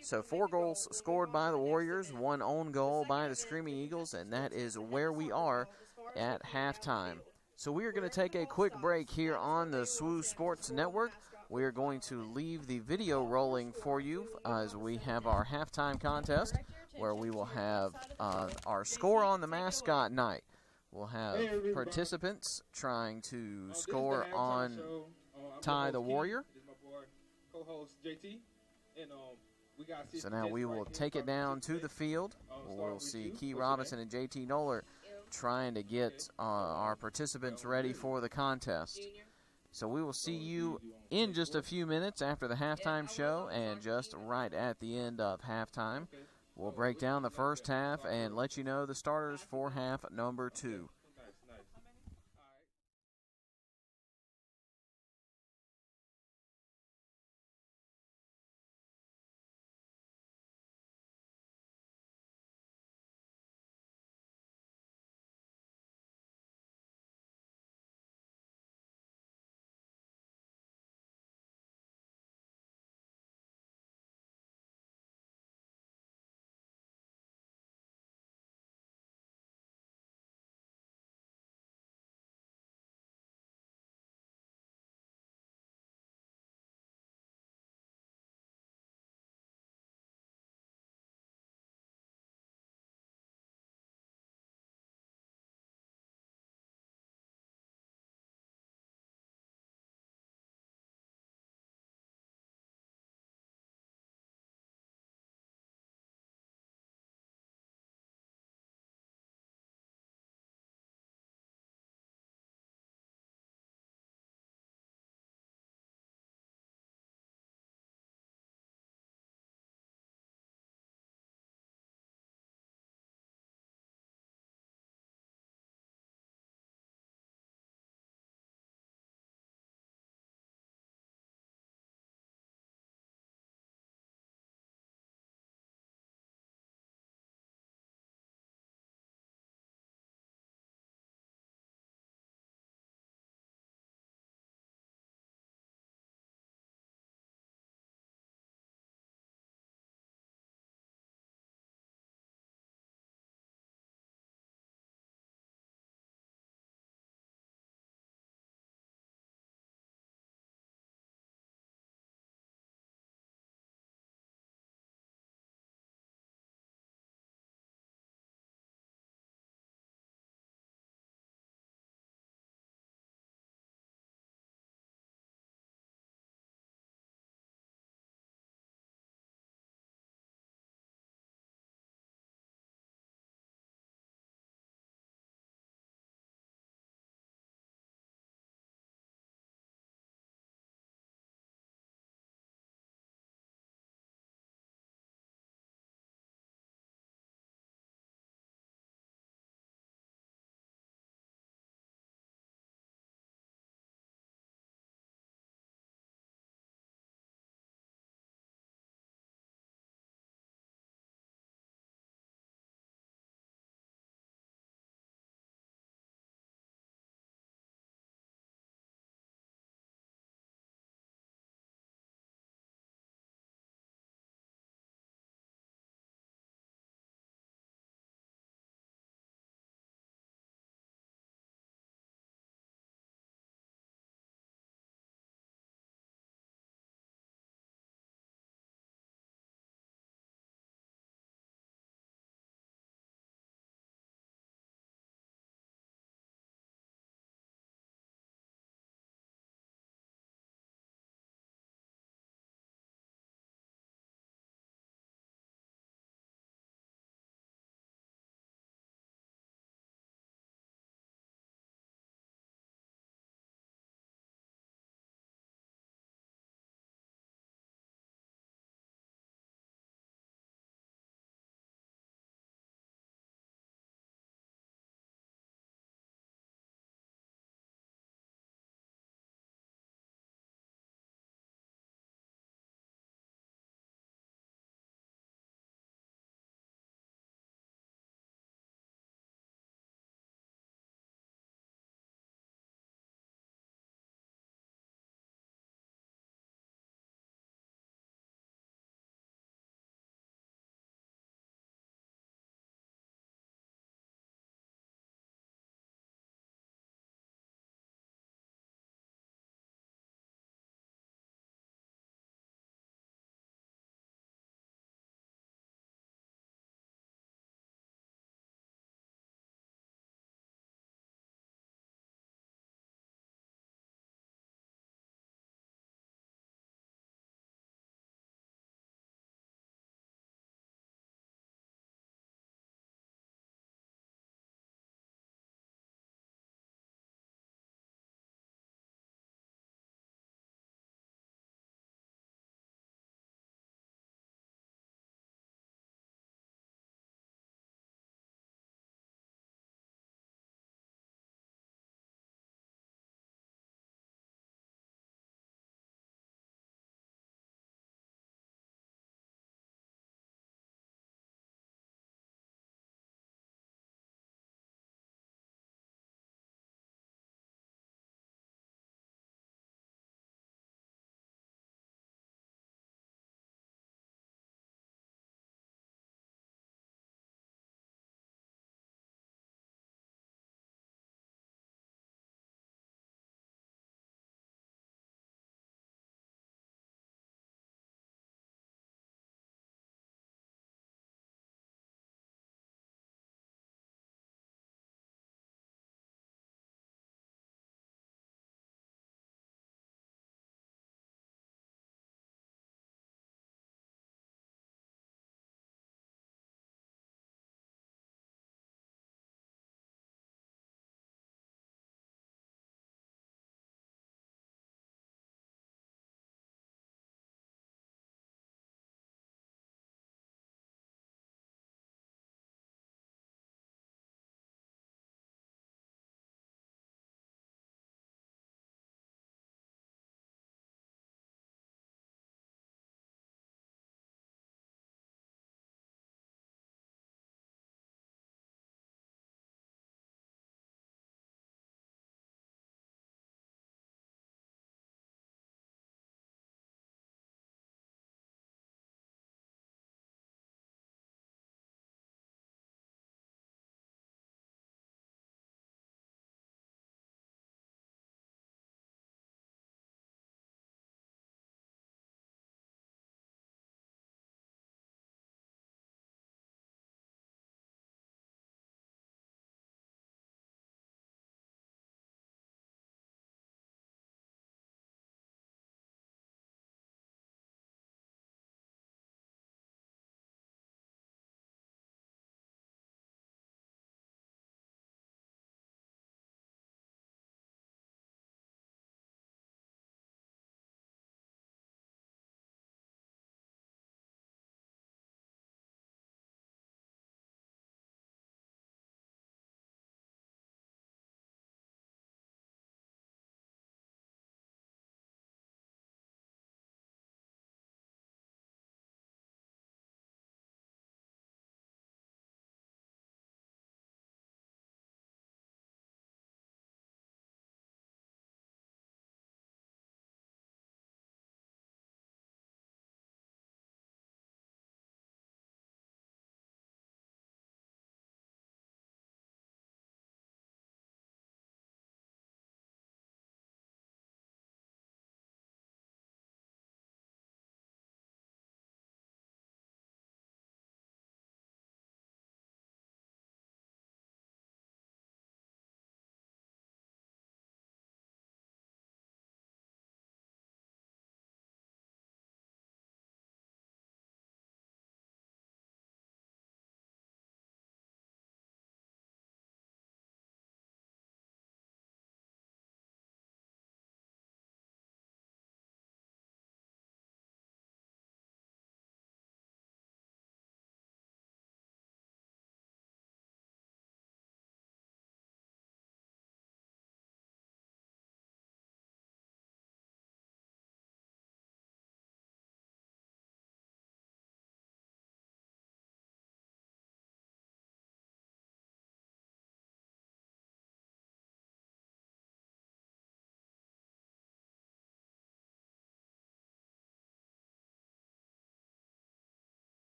So 4 goals scored by the Warriors, 1 own goal by the Screaming Eagles, and that is where we are at halftime. So we are going to take a quick break here on the SWU Sports Network. We are going to leave the video rolling for you as we have our halftime contest where we will have our score on the mascot night. We'll have participants trying to score on Ty the Warrior. This is my boy, co-host JT, and So now we will take it down to the field. We'll see Key Robinson and JT Noller trying to get our participants ready for the contest. So we will see you in just a few minutes after the halftime show and just right at the end of halftime. We'll break down the first half and let you know the starters for half number 2.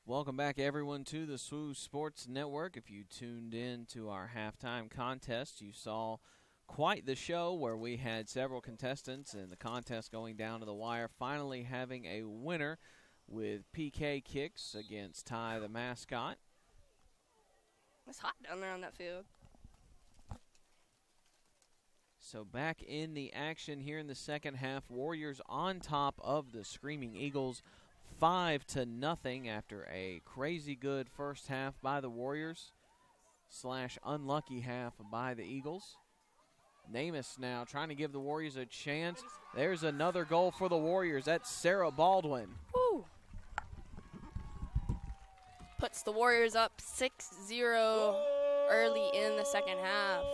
Welcome back, everyone, to the SWU Sports Network. If you tuned in to our halftime contest, you saw quite the show where we had several contestants and the contest going down to the wire, finally having a winner with PK kicks against Ty the mascot. It's hot down there on that field. So back in the action here in the second half, Warriors on top of the Screaming Eagles, 5-0 after a crazy good first half by the Warriors / unlucky half by the Eagles. Namus now trying to give the Warriors a chance. There's another goal for the Warriors. That's Sarah Baldwin. Woo. Puts the Warriors up 6-0 early in the second half.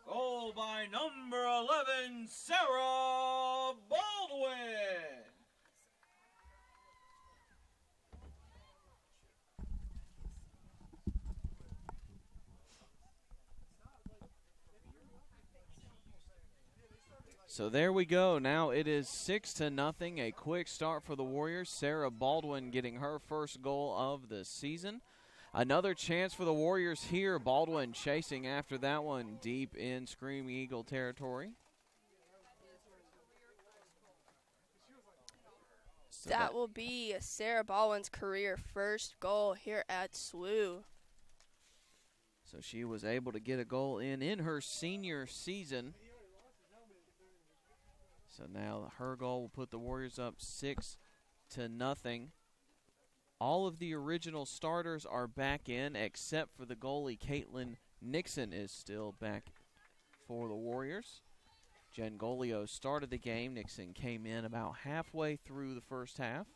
Goal by number 11, Sarah Baldwin. So there we go. Now it is 6-0. A quick start for the Warriors. Sarah Baldwin getting her first goal of the season. Another chance for the Warriors here. Baldwin chasing after that one deep in Screaming Eagle territory. So That will be Sarah Baldwin's career first goal here at SWU. So she was able to get a goal in her senior season. So now her goal will put the Warriors up 6-0. All of the original starters are back in except for the goalie. Caitlin Nixon is still back for the Warriors. Jen Golio started the game. Nixon came in about halfway through the first half.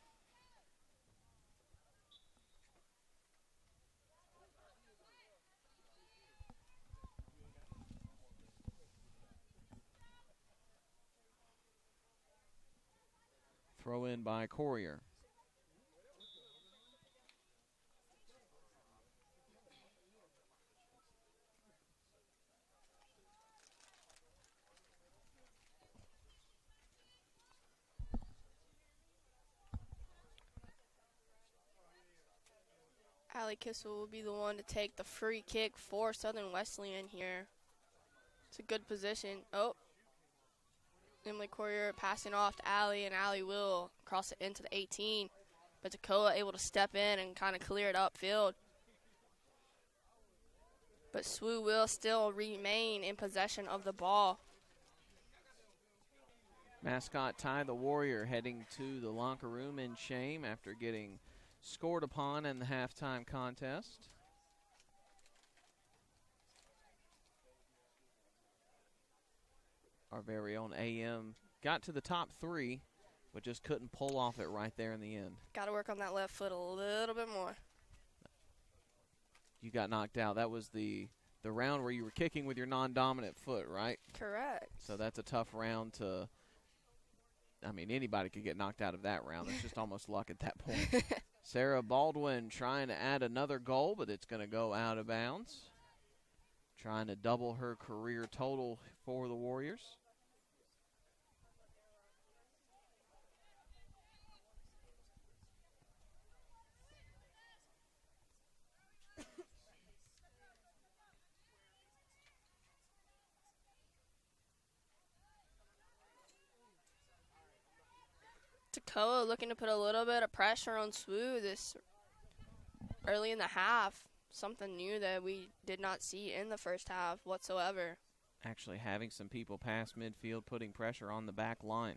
Throw in by Courier. Allie Kissel will be the one to take the free kick for Southern Wesleyan here. It's a good position. Oh. Emily Courier passing off to Allie, and Allie will cross it into the 18. But Toccoa able to step in and kind of clear it upfield. But SWU will still remain in possession of the ball. Mascot Ty the Warrior heading to the locker room in shame after getting scored upon in the halftime contest. Our very own AM got to the top three, but just couldn't pull off it right there in the end. Got to work on that left foot a little bit more. You got knocked out. That was the round where you were kicking with your non-dominant foot, right? Correct. So that's a tough round to, I mean, anybody could get knocked out of that round. It's just almost luck at that point. Sarah Baldwin trying to add another goal, but it's going to go out of bounds. Trying to double her career total for the Warriors. Toccoa looking to put a little bit of pressure on SWU this early in the half. Something new that we did not see in the first half whatsoever. Actually having some people past midfield, putting pressure on the back line.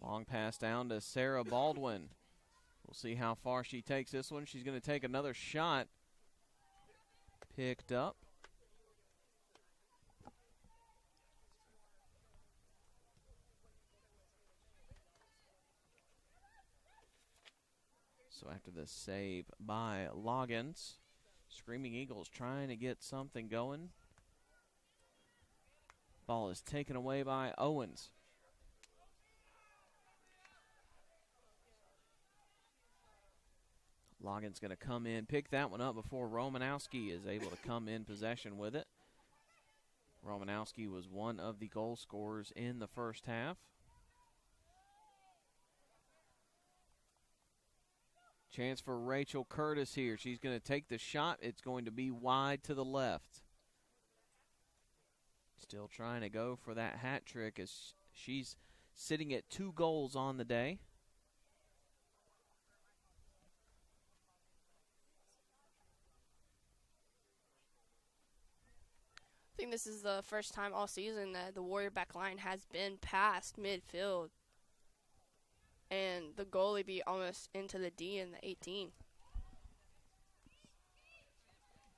Long pass down to Sarah Baldwin. We'll see how far she takes this one. She's going to take another shot. Picked up. So after the save by Loggins, Screaming Eagles trying to get something going. Ball is taken away by Owens. Logan's going to come in, pick that one up before Romanowski is able to come in possession with it. Romanowski was one of the goal scorers in the first half. Chance for Rachel Curtis here. She's going to take the shot. It's going to be wide to the left. Still trying to go for that hat trick as she's sitting at 2 goals on the day. I think this is the first time all season that the Warrior back line has been past midfield. And the goalie be almost into the D in the 18.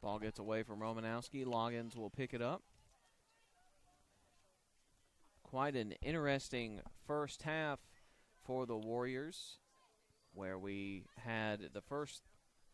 Ball gets away from Romanowski. Loggins will pick it up. Quite an interesting first half for the Warriors, where we had the first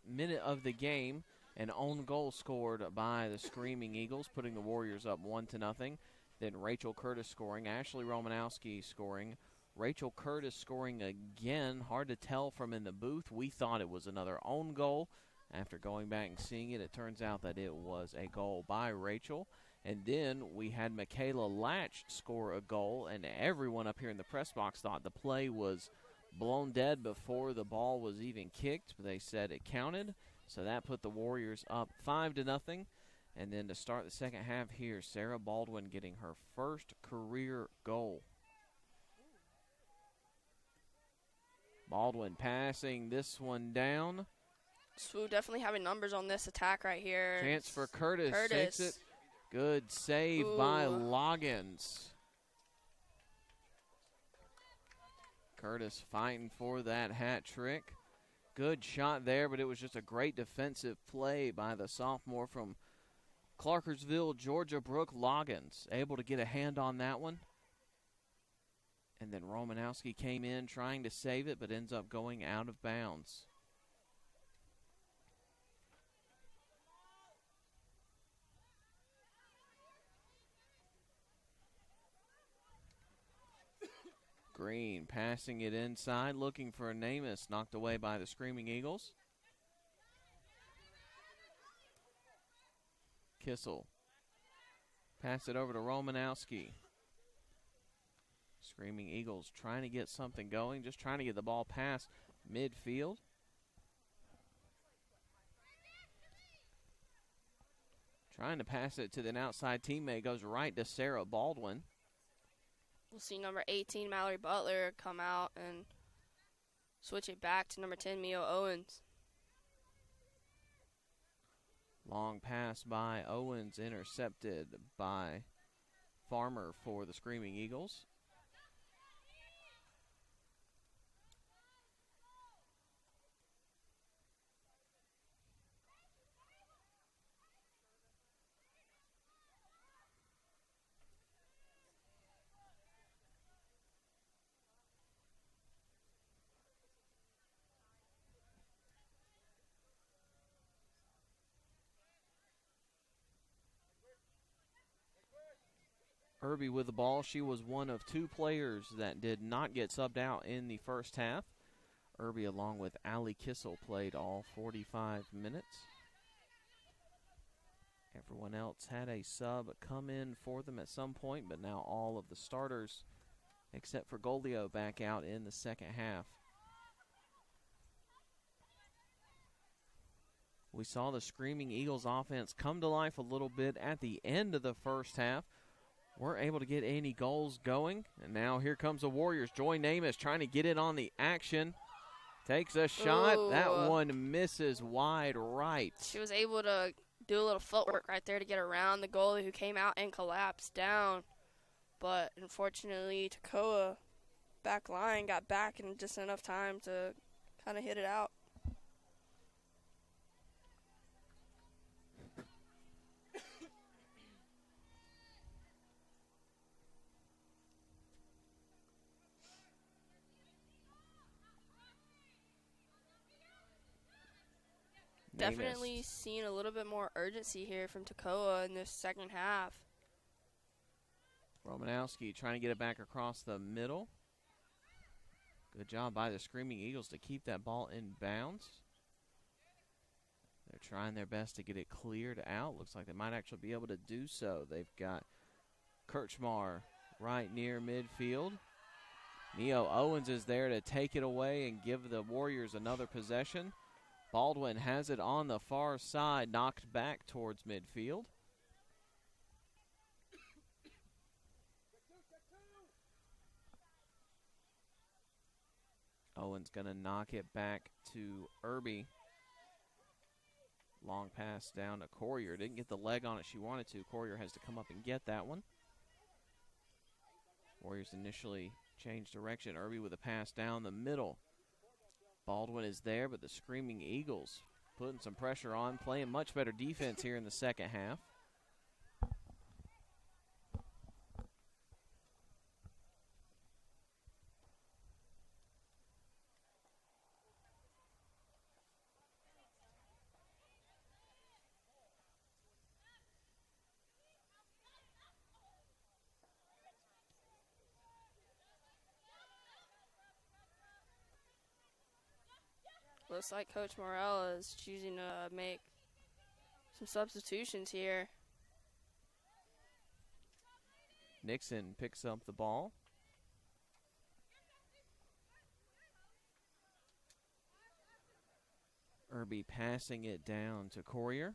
minute of the game an own goal scored by the Screaming Eagles, putting the Warriors up 1-0. Then Rachel Curtis scoring, Ashley Romanowski scoring, Rachel Curtis scoring again. Hard to tell from in the booth. We thought it was another own goal. After going back and seeing it, it turns out that it was a goal by Rachel. And then we had Michaela Latch score a goal, and everyone up here in the press box thought the play was blown dead before the ball was even kicked. They said it counted, so that put the Warriors up 5-0. And then to start the second half here, Sarah Baldwin getting her first career goal. Baldwin passing this one down. Swoo definitely having numbers on this attack right here. Chance for Curtis. Takes it. Good save by Loggins. Curtis fighting for that hat trick. Good shot there, but it was just a great defensive play by the sophomore from Clarkersville, Georgia, Brooke Loggins. Able to get a hand on that one. And then Romanowski came in trying to save it, but ends up going out of bounds. Green passing it inside, looking for Namus, knocked away by the Screaming Eagles. Kissel. Pass it over to Romanowski. Screaming Eagles trying to get something going, just trying to get the ball past midfield. Trying to pass it to an outside teammate, goes right to Sarah Baldwin. We'll see number 18, Mallory Butler, come out and switch it back to number 10, Mio Owens. Long pass by Owens, intercepted by Farmer for the Screaming Eagles. Irby with the ball. She was one of 2 players that did not get subbed out in the first half. Irby, along with Allie Kissel, played all 45 minutes. Everyone else had a sub come in for them at some point, but now all of the starters, except for Goldio, back out in the second half. We saw the Screaming Eagles offense come to life a little bit at the end of the first half. Weren't able to get any goals going. And now here comes the Warriors. Joy Namus trying to get in on the action. Takes a shot. Ooh. That one misses wide right. She was able to do a little footwork right there to get around the goalie who came out and collapsed down. But unfortunately, Toccoa back line got back in just enough time to kind of hit it out. Definitely seen a little bit more urgency here from Toccoa in this second half. Romanowski trying to get it back across the middle. Good job by the Screaming Eagles to keep that ball in bounds. They're trying their best to get it cleared out. Looks like they might actually be able to do so. They've got Kirchmar right near midfield. Mio Owens is there to take it away and give the Warriors another possession. Baldwin has it on the far side, knocked back towards midfield. Owens going to knock it back to Irby. Long pass down to Courier. Didn't get the leg on it she wanted to. Courier has to come up and get that one. Warriors initially changed direction. Irby with a pass down the middle. Baldwin is there, but the Screaming Eagles putting some pressure on, playing much better defense here in the second half. Looks like Coach Morella is choosing to make some substitutions here. Nixon picks up the ball. Irby passing it down to Courier.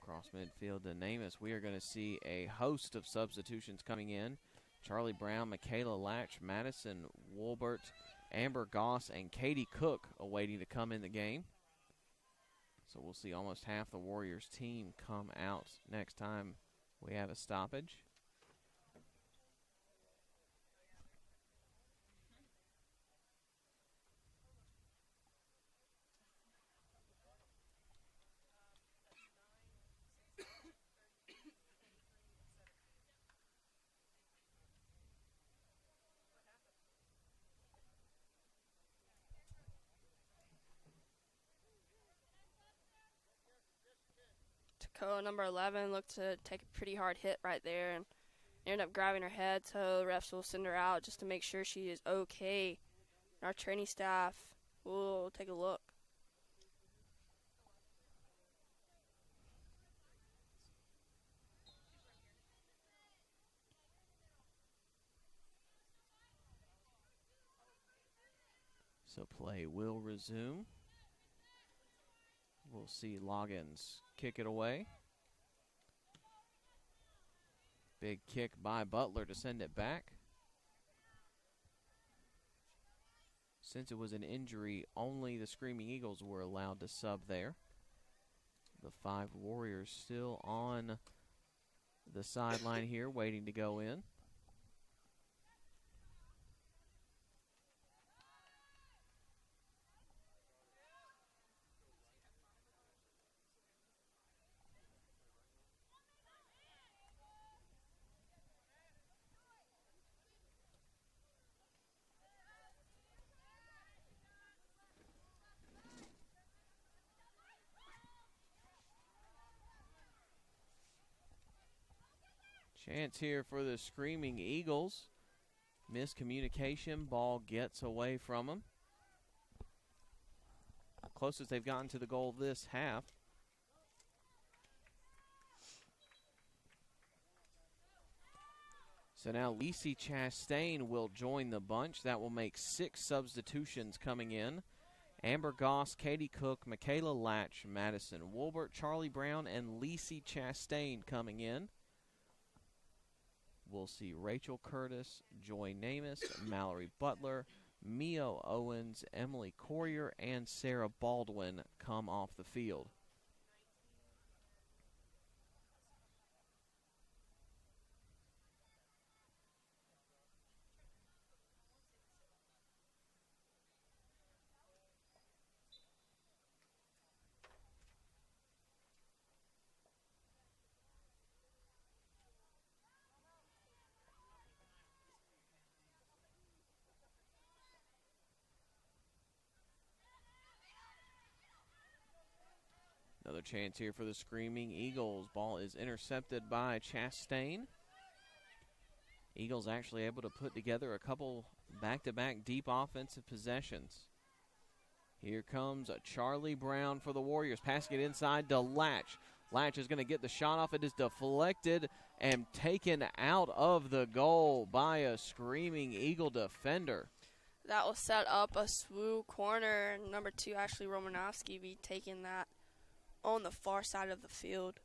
Cross midfield to Namus. We are going to see a host of substitutions coming in. Charlie Brown, Michaela Latch, Madison Wolbert, Amber Goss, and Katie Cook awaiting to come in the game. So we'll see almost half the Warriors team come out next time we have a stoppage. Toccoa number 11 looked to take a pretty hard hit right there and ended up grabbing her head, so the refs will send her out just to make sure she is okay. And our training staff will take a look. So play will resume. We'll see Loggins kick it away. Big kick by Butler to send it back. Since it was an injury, only the Screaming Eagles were allowed to sub there. The 5 Warriors still on the sideline here, waiting to go in. Chance here for the Screaming Eagles. Miscommunication, ball gets away from them. Closest they've gotten to the goal this half. So now Lacey Chastain will join the bunch. That will make 6 substitutions coming in. Amber Goss, Katie Cook, Michaela Latch, Madison Wolbert, Charlie Brown, and Lacey Chastain coming in. We'll see Rachel Curtis, Joy Namus, Mallory Butler, Mio Owens, Emily Courier, and Sarah Baldwin come off the field. Another chance here for the Screaming Eagles. Ball is intercepted by Chastain. Eagles actually able to put together a couple back-to-back deep offensive possessions. Here comes Charlie Brown for the Warriors, passing it inside to Latch. Latch is going to get the shot off. It is deflected and taken out of the goal by a Screaming Eagle defender. That will set up a SWU corner. Number 2, Ashley Romanowski, be taking that on the far side of the field.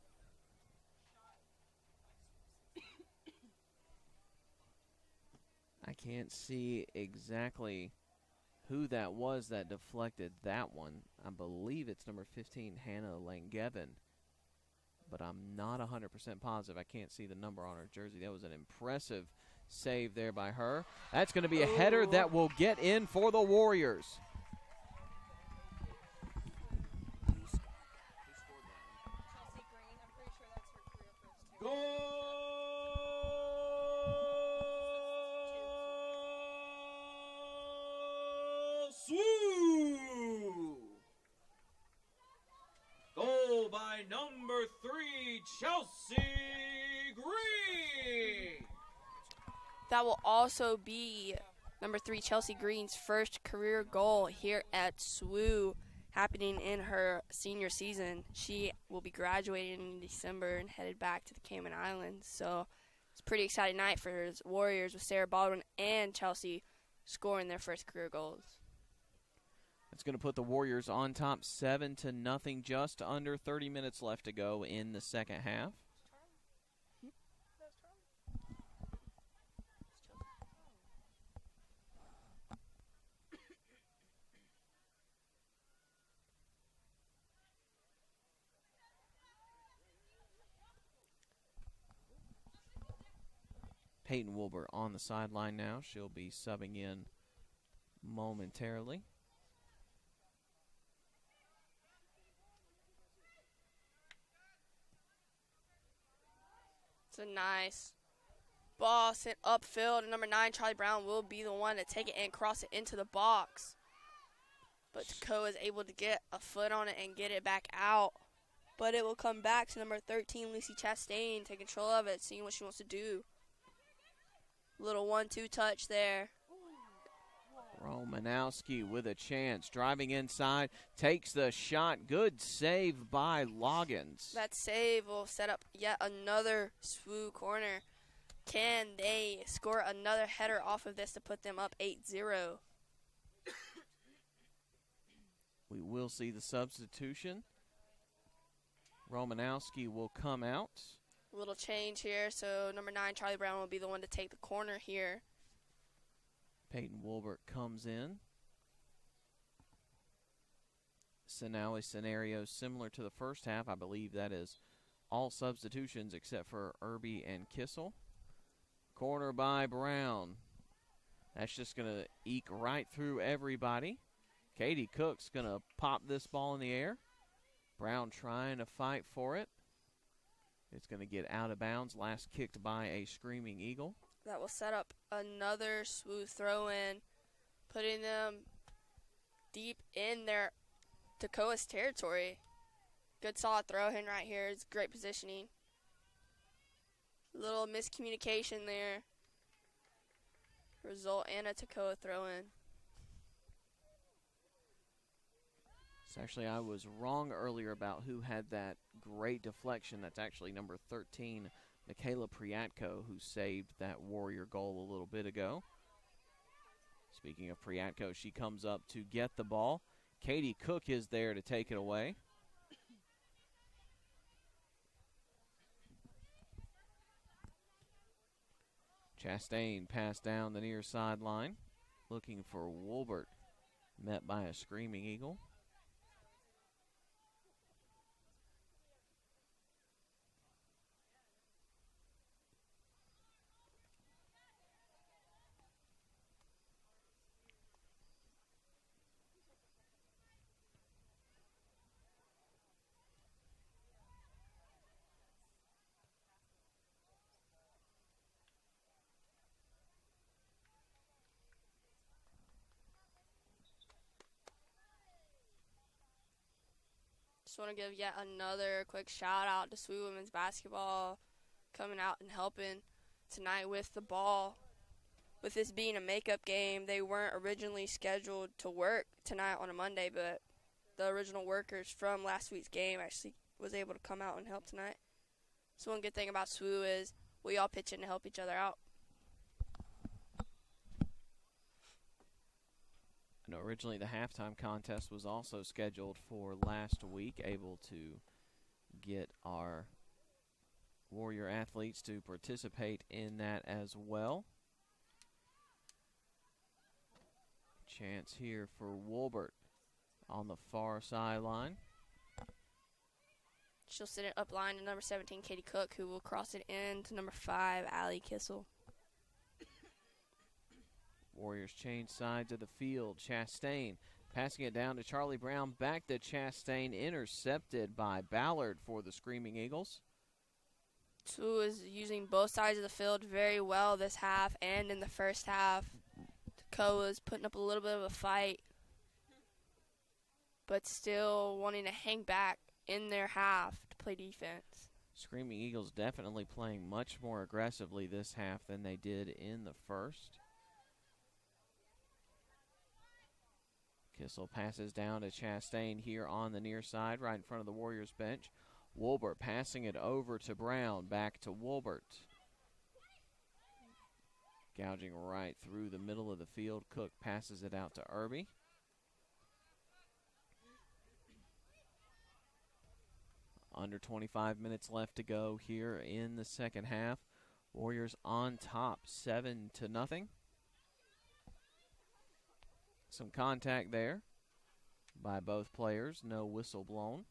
I can't see exactly who that was that deflected that one. I believe it's number 15, Hannah Langevin. But I'm not 100% positive. I can't see the number on her jersey. That was an impressive save there by her. That's going to be a header that will get in for the Warriors. Chelsea Green. I'm pretty sure that's her career first. Goal! SWU! Goal by number 3, Chelsea Green! That will also be number 3, Chelsea Green's first career goal here at SWU, happening in her senior season. She will be graduating in December and headed back to the Cayman Islands. So it's a pretty exciting night for the Warriors with Sarah Baldwin and Chelsea scoring their first career goals. It's going to put the Warriors on top 7-0, just under 30 minutes left to go in the second half. Peyton Wilbur on the sideline now. She'll be subbing in momentarily. It's a nice ball sent upfield, and number 9, Charlie Brown, will be the one to take it and cross it into the box. But Toccoa is able to get a foot on it and get it back out. But it will come back to number 13, Lucy Chastain, take control of it, seeing what she wants to do. Little 1-2 touch there. Romanowski with a chance, driving inside, takes the shot. Good save by Loggins. That save will set up yet another SWU corner. Can they score another header off of this to put them up 8-0? We will see the substitution. Romanowski will come out. Little change here, so number 9, Charlie Brown, will be the one to take the corner here. Peyton Wilbert comes in. So now a scenario similar to the first half. I believe that is all substitutions except for Irby and Kissel. Corner by Brown. That's just going to eke right through everybody. Katie Cook's going to pop this ball in the air. Brown trying to fight for it. It's going to get out of bounds. Last kicked by a Screaming Eagle. That will set up another SWU throw-in, putting them deep in their Toccoa's territory. Good solid throw-in right here. It's great positioning. Little miscommunication there. Result in a Toccoa throw-in. So actually, I was wrong earlier about who had that great deflection. That's actually number 13, Michaela Priatko, who saved that Warrior goal a little bit ago. Speaking of Priatko, she comes up to get the ball. Katie Cook is there to take it away. Chastain passed down the near sideline, looking for Wolbert, met by a Screaming Eagle. Just want to give yet another quick shout out to SWU Women's Basketball coming out and helping tonight with the ball. With this being a makeup game, they weren't originally scheduled to work tonight on a Monday, but the original workers from last week's game actually was able to come out and help tonight. So one good thing about SWU is we all pitch in to help each other out. And originally the halftime contest was also scheduled for last week, able to get our Warrior athletes to participate in that as well. Chance here for Wolbert on the far sideline. She'll send it up line to number 17, Katie Cook, who will cross it in to number 5, Allie Kissel. Warriors change sides of the field. Chastain passing it down to Charlie Brown. Back to Chastain, intercepted by Ballard for the Screaming Eagles. SWU is using both sides of the field very well this half and in the first half. Toccoa is putting up a little bit of a fight, but still wanting to hang back in their half to play defense. Screaming Eagles definitely playing much more aggressively this half than they did in the first. Kissel passes down to Chastain here on the near side, right in front of the Warriors bench. Wolbert passing it over to Brown, back to Wolbert. Gouging right through the middle of the field. Cook passes it out to Irby. Under 25 minutes left to go here in the second half. Warriors on top, 7-0. Some contact there by both players. No whistle blown.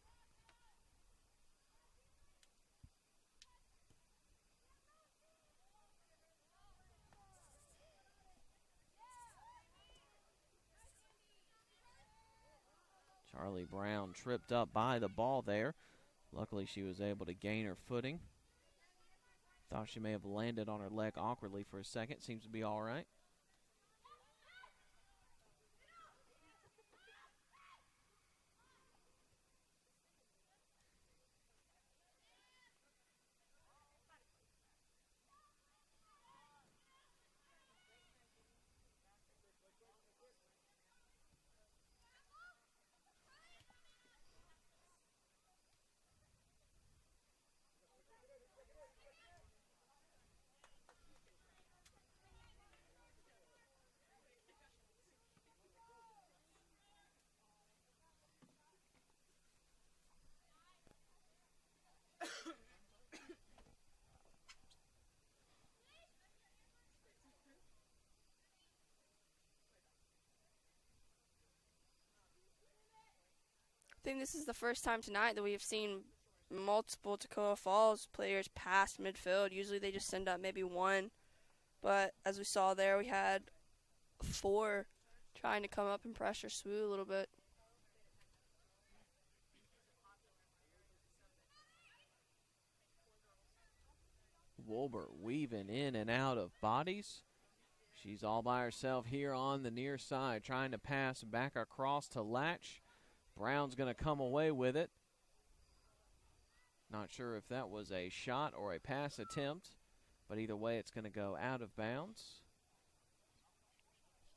Charlie Brown tripped up by the ball there. Luckily, she was able to gain her footing. Thought she may have landed on her leg awkwardly for a second. Seems to be all right. I think this is the first time tonight that we have seen multiple Toccoa Falls players past midfield. Usually they just send up maybe one, but as we saw there, we had 4 trying to come up and pressure SWU a little bit. Wolbert weaving in and out of bodies. She's all by herself here on the near side, trying to pass back across to Latch. Brown's going to come away with it. Not sure if that was a shot or a pass attempt, but either way it's going to go out of bounds.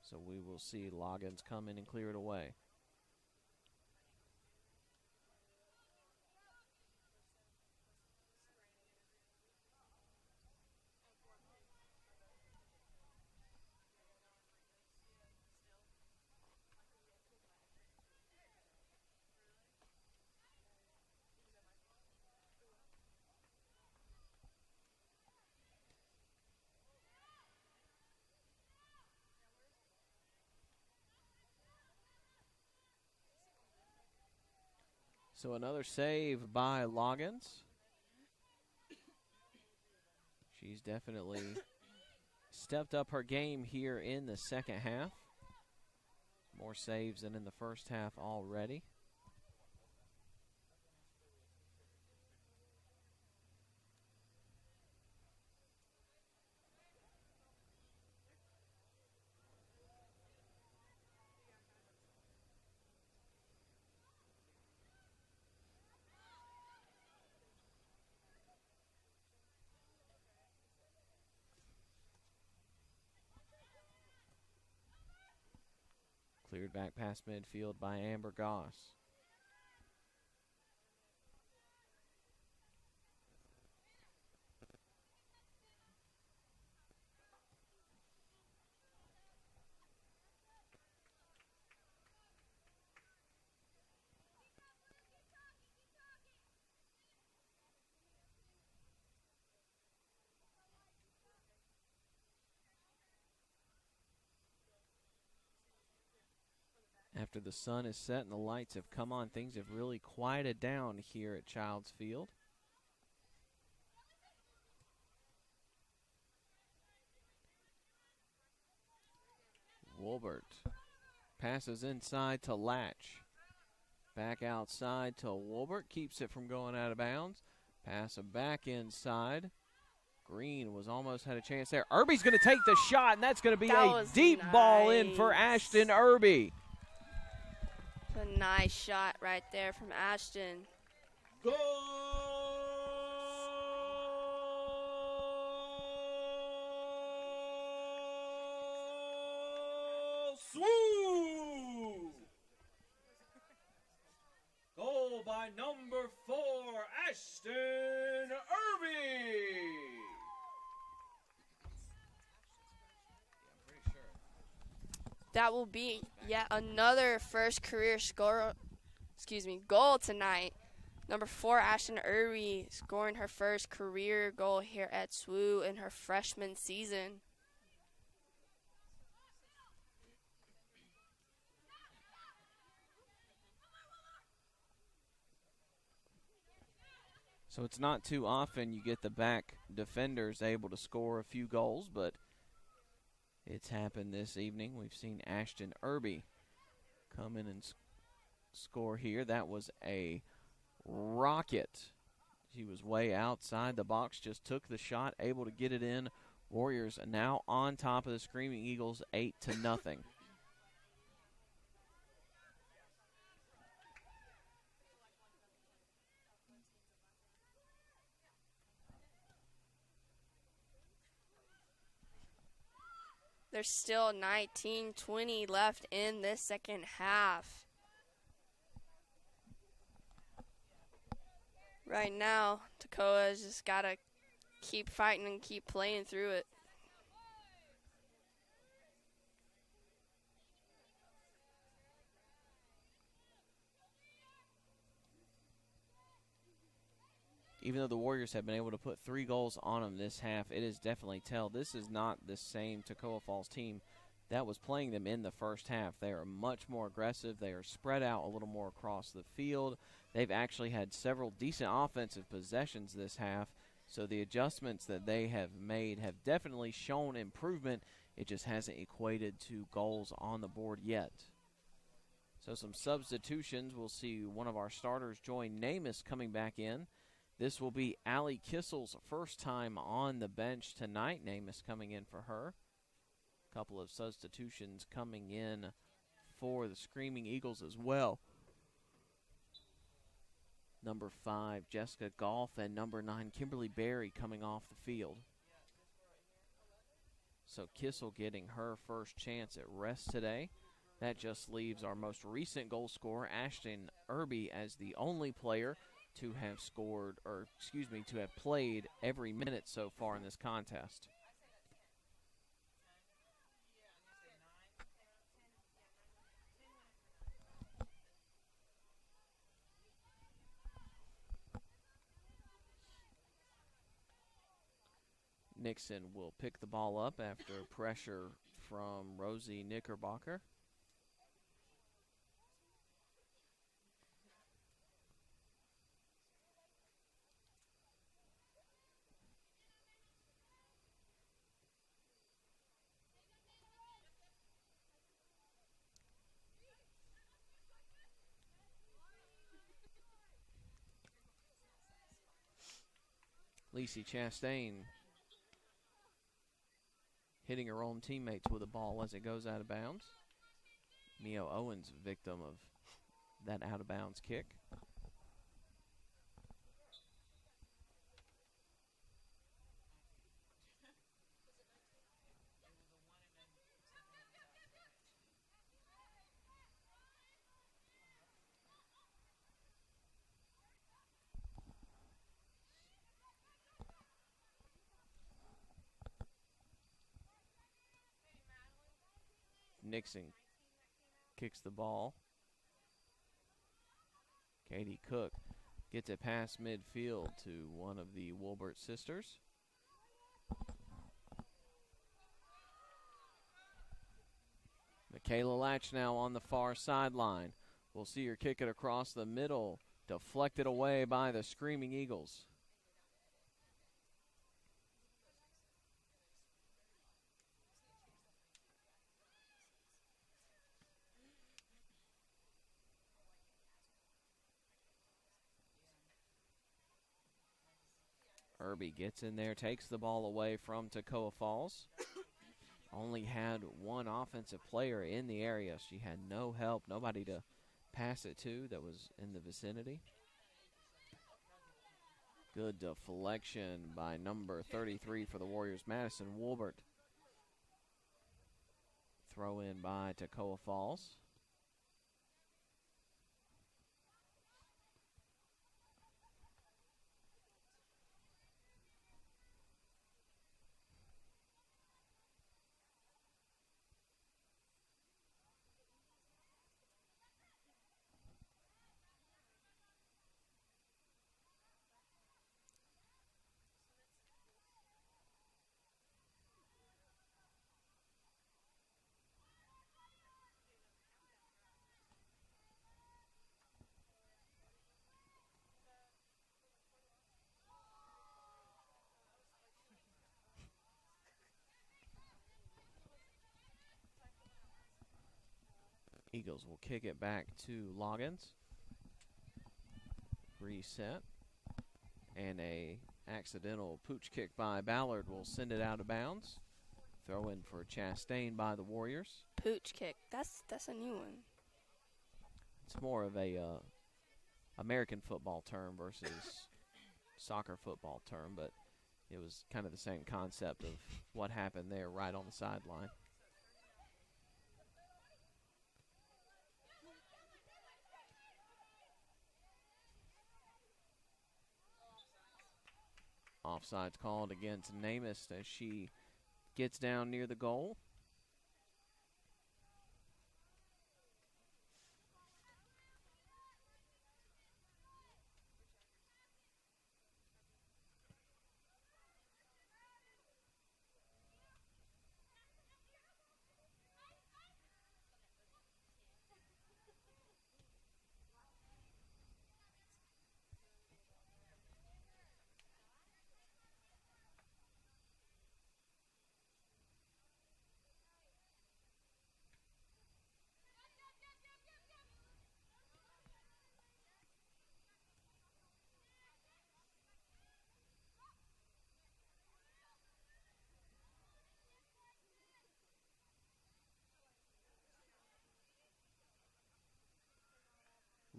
So we will see Loggins come in and clear it away. So another save by Loggins. She's definitely stepped up her game here in the second half. More saves than in the first half already. Cleared back past midfield by Amber Goss. After the sun is set and the lights have come on, things have really quieted down here at Childs Field. Wolbert passes inside to Latch. Back outside to Wolbert, keeps it from going out of bounds. Pass it back inside. Green was almost had a chance there. Irby's going to take the shot, and that's going to be a deep ball in for Ashton Irby. A nice shot right there from Ashton. Goal! Swoo! Goal by number 4, Ashton Irby. That will be yet another first career goal tonight. Number 4, Ashton Irby, scoring her first career goal here at SWU in her freshman season. So it's not too often you get the back defenders able to score a few goals, but it's happened this evening. We've seen Ashton Irby come in and score here. That was a rocket. She was way outside the box, just took the shot, able to get it in. Warriors now on top of the Screaming Eagles 8-0. There's still 19-20 left in this second half. Right now, Toccoa has just got to keep fighting and keep playing through it. Even though the Warriors have been able to put 3 goals on them this half, it is definitely tell this is not the same Toccoa Falls team that was playing them in the first half. They are much more aggressive. They are spread out a little more across the field. They've actually had several decent offensive possessions this half, so the adjustments that they have made have definitely shown improvement. It just hasn't equated to goals on the board yet. So some substitutions. We'll see one of our starters join Namus coming back in. This will be Allie Kissel's first time on the bench tonight. Namus coming in for her. A couple of substitutions coming in for the Screaming Eagles as well. Number 5, Jessica Golf, and number 9, Kimberly Berry coming off the field. So Kissel getting her first chance at rest today. That just leaves our most recent goal scorer, Ashton Irby, as the only player to have scored, or excuse me, to have played every minute so far in this contest. Nixon will pick the ball up after pressure from Rosie Knickerbocker. Lacey Chastain hitting her own teammates with a ball as it goes out of bounds. Mio Owens, victim of that out of bounds kick. Nixon kicks the ball. Katie Cook gets it past midfield to one of the Woolbert sisters. Michaela Latch now on the far sideline. We'll see her kick it across the middle, deflected away by the Screaming Eagles. Irby gets in there, takes the ball away from Toccoa Falls. Only had one offensive player in the area. She had no help, nobody to pass it to that was in the vicinity. Good deflection by number 33 for the Warriors, Madison Woolbert. Throw in by Toccoa Falls. Eagles will kick it back to Loggins. Reset. And a accidental pooch kick by Ballard will send it out of bounds. Throw in for Chastain by the Warriors. Pooch kick. That's a new one. It's more of a American football term versus soccer football term, but it was kind of the same concept of what happened there right on the sideline. Offside's called against Namath as she gets down near the goal.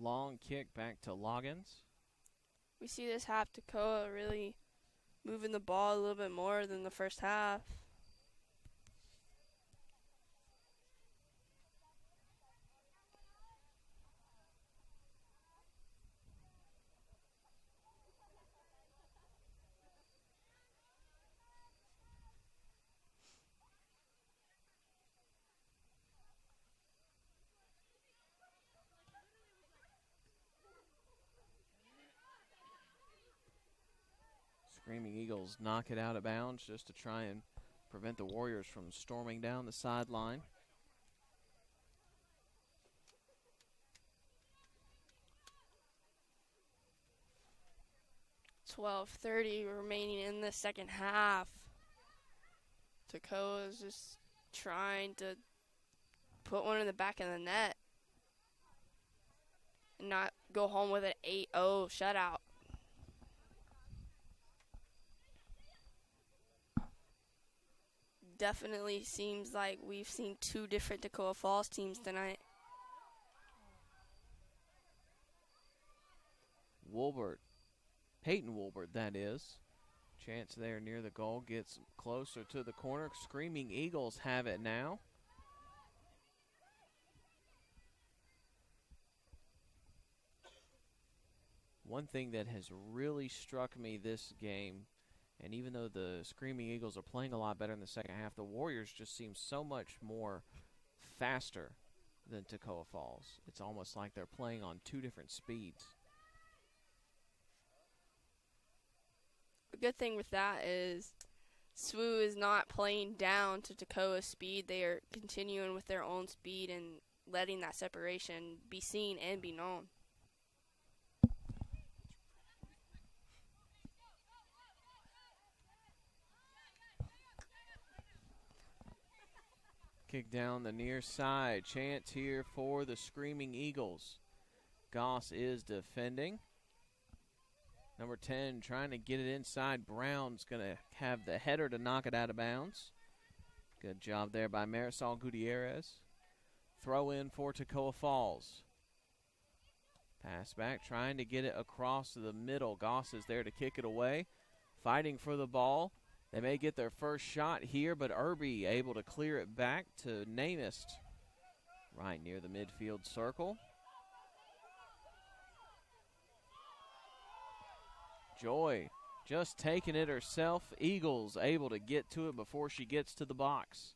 Long kick back to Loggins. We see this half Toccoa really moving the ball a little bit more than the first half. Screaming Eagles knock it out of bounds just to try and prevent the Warriors from storming down the sideline. .12:30 remaining in the second half. Toccoa is just trying to put one in the back of the net and not go home with an 8-0 shutout. Definitely seems like we've seen two different Toccoa Falls teams tonight. Woolbert, Peyton Woolbert, that is. Chance there near the goal, gets closer to the corner. Screaming Eagles have it now. One thing that has really struck me this game, and even though the Screaming Eagles are playing a lot better in the second half, the Warriors just seem so much more faster than Toccoa Falls. It's almost like they're playing on two different speeds. The good thing with that is SWU is not playing down to Toccoa's speed. They are continuing with their own speed and letting that separation be seen and be known. Kick down the near side. Chance here for the Screaming Eagles. Goss is defending. Number 10 trying to get it inside. Brown's going to have the header to knock it out of bounds. Good job there by Marisol Gutierrez. Throw in for Toccoa Falls. Pass back, trying to get it across the middle. Goss is there to kick it away. Fighting for the ball. They may get their first shot here, but Irby able to clear it back to Namist right near the midfield circle. Joy just taking it herself. Eagles able to get to it before she gets to the box.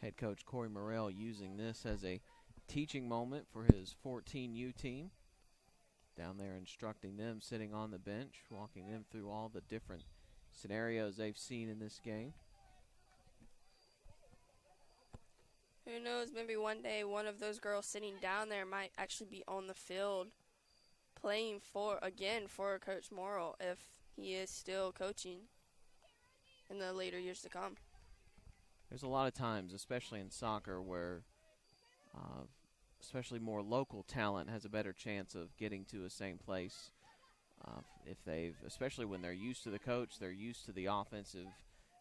Head coach Corey Morrell using this as a teaching moment for his 14U team. Down there instructing them, sitting on the bench, walking them through all the different scenarios they've seen in this game. Who knows, maybe one day one of those girls sitting down there might actually be on the field playing for Coach Morrell if he is still coaching in the later years to come. There's a lot of times, especially in soccer, where especially more local talent has a better chance of getting to the same place. Especially when they're used to the coach, they're used to the offensive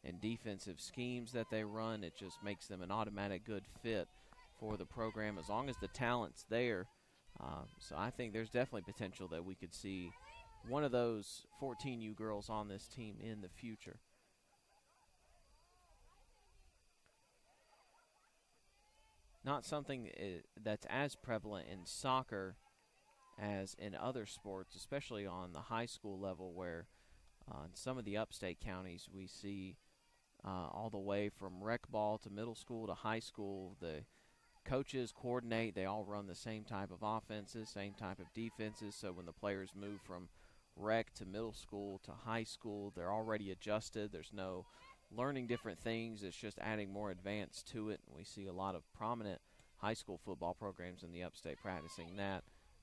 and defensive schemes that they run. It just makes them an automatic good fit for the program as long as the talent's there. So I think there's definitely potential that we could see one of those 14U girls on this team in the future. Not something that's as prevalent in soccer as in other sports, especially on the high school level, where in some of the upstate counties we see all the way from rec ball to middle school to high school, the coaches coordinate, they all run the same type of offenses, same type of defenses, so when the players move from rec to middle school to high school, they're already adjusted. There's no learning different things, it's just adding more advance to it. We see a lot of prominent high school football programs in the upstate practicing that,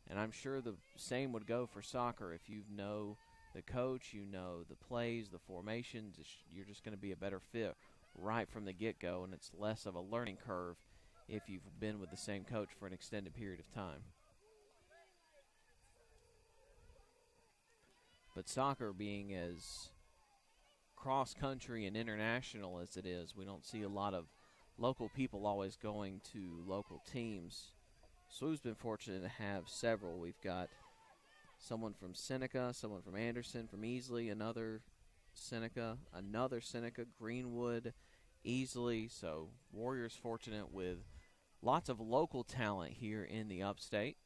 and I'm sure the same would go for soccer. If you know the coach, you know the plays, the formations, you're just going to be a better fit right from the get-go, and it's less of a learning curve if you've been with the same coach for an extended period of time. But soccer being as cross-country and international as it is, we don't see a lot of local people always going to local teams. SWU's been fortunate to have several. We've got someone from Seneca, someone from Anderson, from Easley, another Seneca, Greenwood, Easley. So Warriors fortunate with lots of local talent here in the upstate.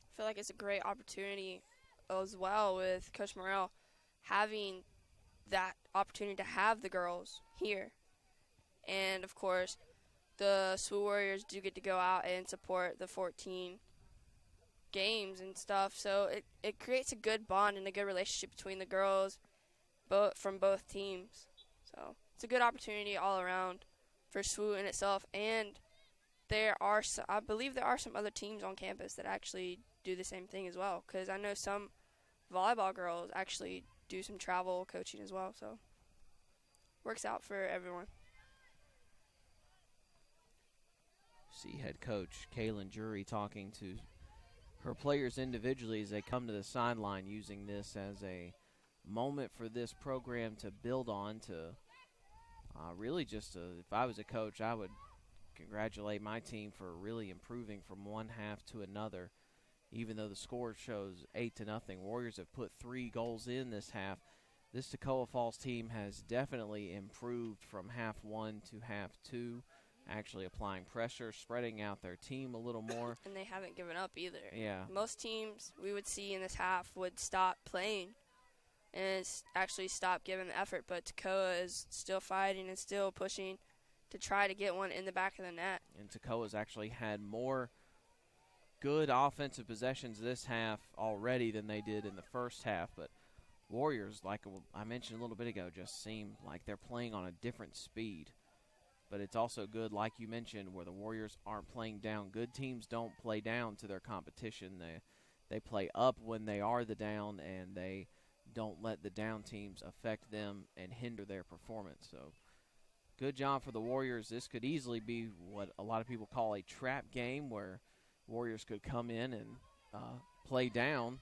I feel like it's a great opportunity as well with Coach Morrell having that opportunity to have the girls here. And, of course, the SWU Warriors do get to go out and support the 14 games and stuff. So it creates a good bond and a good relationship between the girls from both teams. So it's a good opportunity all around for SWU in itself. And I believe there are some other teams on campus that actually do the same thing as well, because I know some volleyball girls actually do some travel coaching as well, so works out for everyone. See head coach Kaylin Jury talking to her players individually as they come to the sideline, using this as a moment for this program to build on, to really just if I was a coach, I would congratulate my team for really improving from one half to another. even though the score shows 8-0. Warriors have put 3 goals in this half. This Toccoa Falls team has definitely improved from half one to half two, actually applying pressure, spreading out their team a little more. And they haven't given up either. Yeah. Most teams we would see in this half would stop playing and actually stop giving the effort, but Toccoa is still fighting and still pushing to try to get one in the back of the net. And Toccoa's actually had more good offensive possessions this half already than they did in the first half, but Warriors, like I mentioned a little bit ago, just seem like they're playing on a different speed. But it's also good, like you mentioned, where the Warriors aren't playing down. Good teams don't play down to their competition. They play up when they are the down, and they don't let the down teams affect them and hinder their performance. So good job for the Warriors. This could easily be what a lot of people call a trap game, where Warriors could come in and play down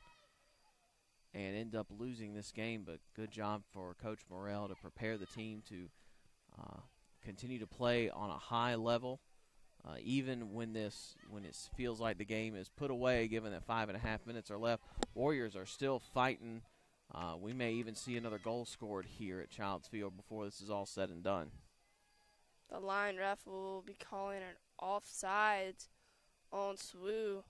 and end up losing this game. But good job for Coach Morrell to prepare the team to continue to play on a high level, even when it feels like the game is put away, given that 5.5 minutes are left. Warriors are still fighting. We may even see another goal scored here at Childs Field before this is all said and done. The line ref will be calling an offsides on SWU.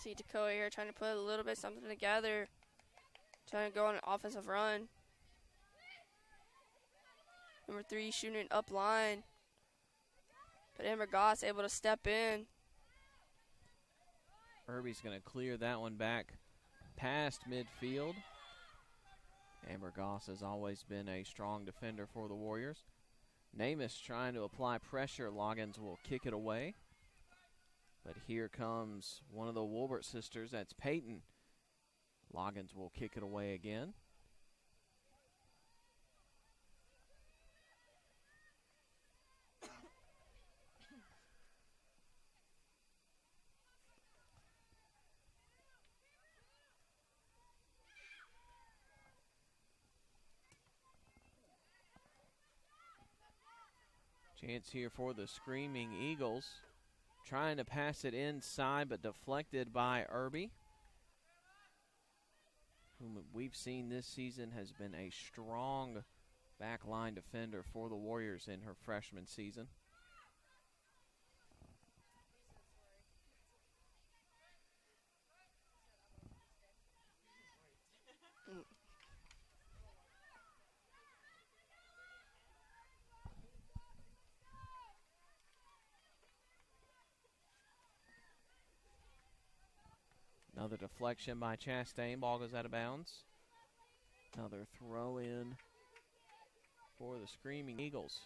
See Toccoa here trying to put a little bit something together, trying to go on an offensive run. Number 3 shooting up line, but Amber Goss able to step in. Irby's going to clear that one back past midfield. Amber Goss has always been a strong defender for the Warriors. Namus trying to apply pressure. Loggins will kick it away. But here comes one of the Wolbert sisters. That's Peyton. Loggins will kick it away again. Chance here for the Screaming Eagles. Trying to pass it inside, but deflected by Irby, whom we've seen this season has been a strong backline defender for the Warriors in her freshman season. Another deflection by Chastain. Ball goes out of bounds. Another throw in for the Screaming Eagles.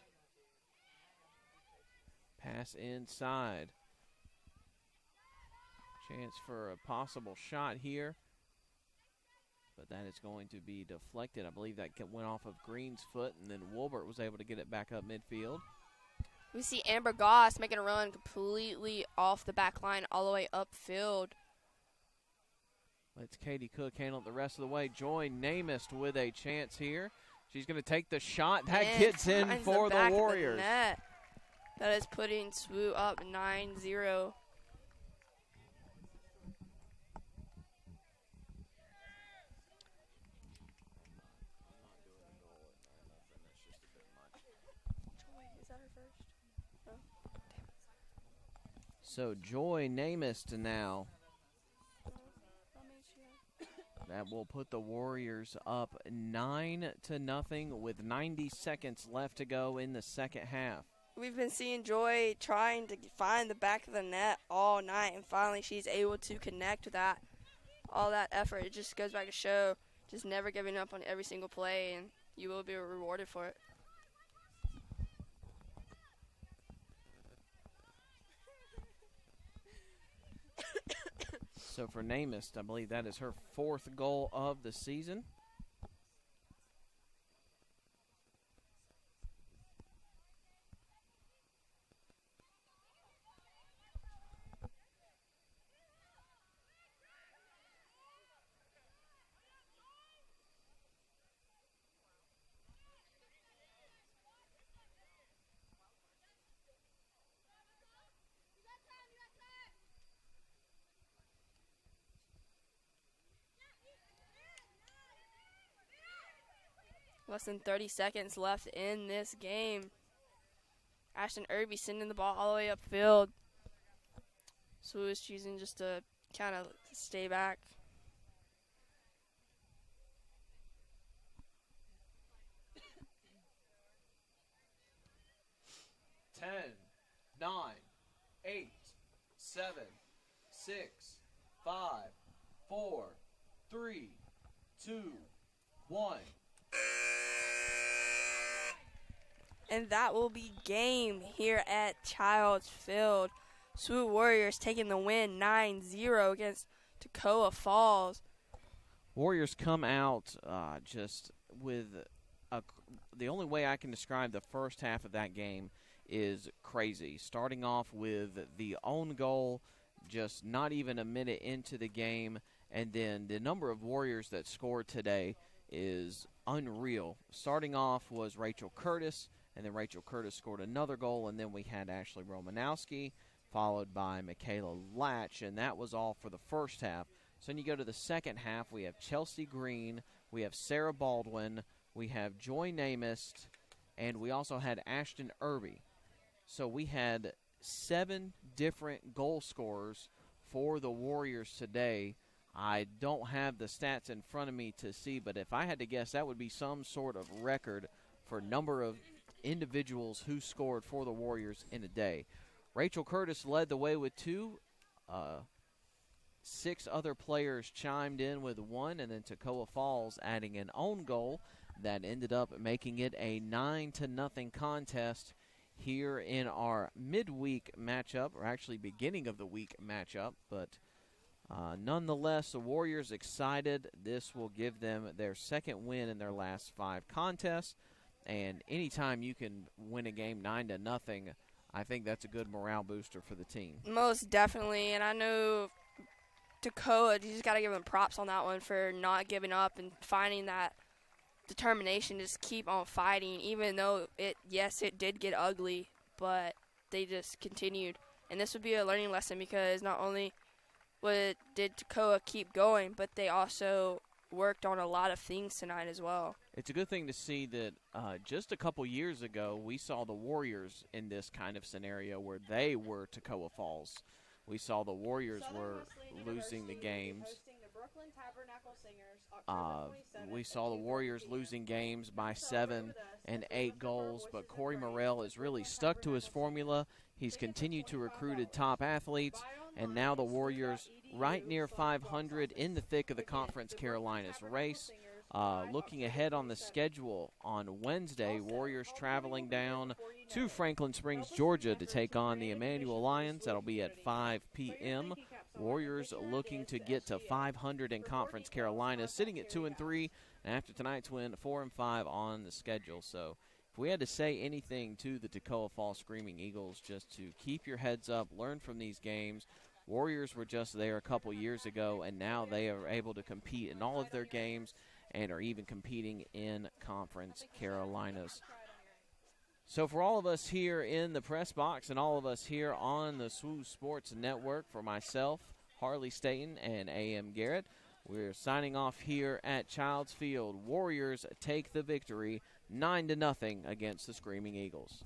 Pass inside. Chance for a possible shot here, but that is going to be deflected. I believe that went off of Green's foot, and then Wolbert was able to get it back up midfield. We see Amber Goss making a run completely off the back line all the way upfield. Let's Katie Cook handle it the rest of the way. Joy Namath with a chance here. She's going to take the shot. That And gets in finds for the back of Warriors. net. That is putting SWU up 9-0. Is that her first? No. So Joy Namath now. That will put the Warriors up 9-0 with 90 seconds left to go in the second half. We've been seeing Joy trying to find the back of the net all night, and finally she's able to connect with that. All that effort, it just goes back to show just never giving up on every single play, and you will be rewarded for it. So for Namath, I believe that is her 4th goal of the season. Less than 30 seconds left in this game. Ashton Irby sending the ball all the way upfield. SWU is choosing just to kind of stay back. Ten, 9, 8, 7, 6, 5, 4, 3, 2, 1. And that will be game here at Childs Field. SWU Warriors taking the win 9-0 against Toccoa Falls. Warriors come out just with the only way I can describe the first half of that game is crazy. Starting off with the own goal, just not even a minute into the game, and then the number of Warriors that scored today is unreal. Starting off was Rachel Curtis, and then Rachel Curtis scored another goal, and then we had Ashley Romanowski, followed by Michaela Latch, and that was all for the first half. So then you go to the second half, we have Chelsea Green, we have Sarah Baldwin, we have Joy Namath, and we also had Ashton Irby. So we had 7 different goal scorers for the Warriors today. I don't have the stats in front of me to see, but if I had to guess, that would be some sort of record for number of individuals who scored for the Warriors in a day. Rachel Curtis led the way with 2. 6 other players chimed in with 1, and then Toccoa Falls adding an own goal that ended up making it a 9-0 contest here in our midweek matchup, or actually beginning of the week matchup. But nonetheless, the Warriors excited. This will give them their second win in their last 5 contests. And anytime you can win a game 9-0, I think that's a good morale booster for the team. Most definitely, and I know Toccoa, you just got to give them props on that one for not giving up and finding that determination to just keep on fighting, even though it did get ugly, but they just continued. And this would be a learning lesson because not only did Toccoa keep going, but they also worked on a lot of things tonight as well. It's a good thing to see that just a couple years ago, we saw the Warriors in this kind of scenario where they were Toccoa Falls. We saw the Warriors were losing the games. We saw the Warriors losing games by 7 and 8 goals, but Corey Morrell has really stuck to his formula. He's continued to recruit top athletes, and now the Warriors right near 500 in the thick of the Conference Carolinas race. Looking ahead on the schedule on Wednesday, Warriors traveling down to Franklin Springs, Georgia to take on the Emmanuel Lions. That'll be at 5 p.m. Warriors looking to get to 500 in Conference Carolina, sitting at 2-3, and after tonight's win, 4-5 on the schedule. So if we had to say anything to the Toccoa Falls Screaming Eagles, just to keep your heads up, learn from these games. Warriors were just there a couple years ago, and now they are able to compete in all of their games and are even competing in Conference Carolinas. So for all of us here in the press box and all of us here on the SWU Sports Network, for myself, Harley Staten, and A.M. Garrett, we're signing off here at Childs Field. Warriors take the victory 9-0 against the Screaming Eagles.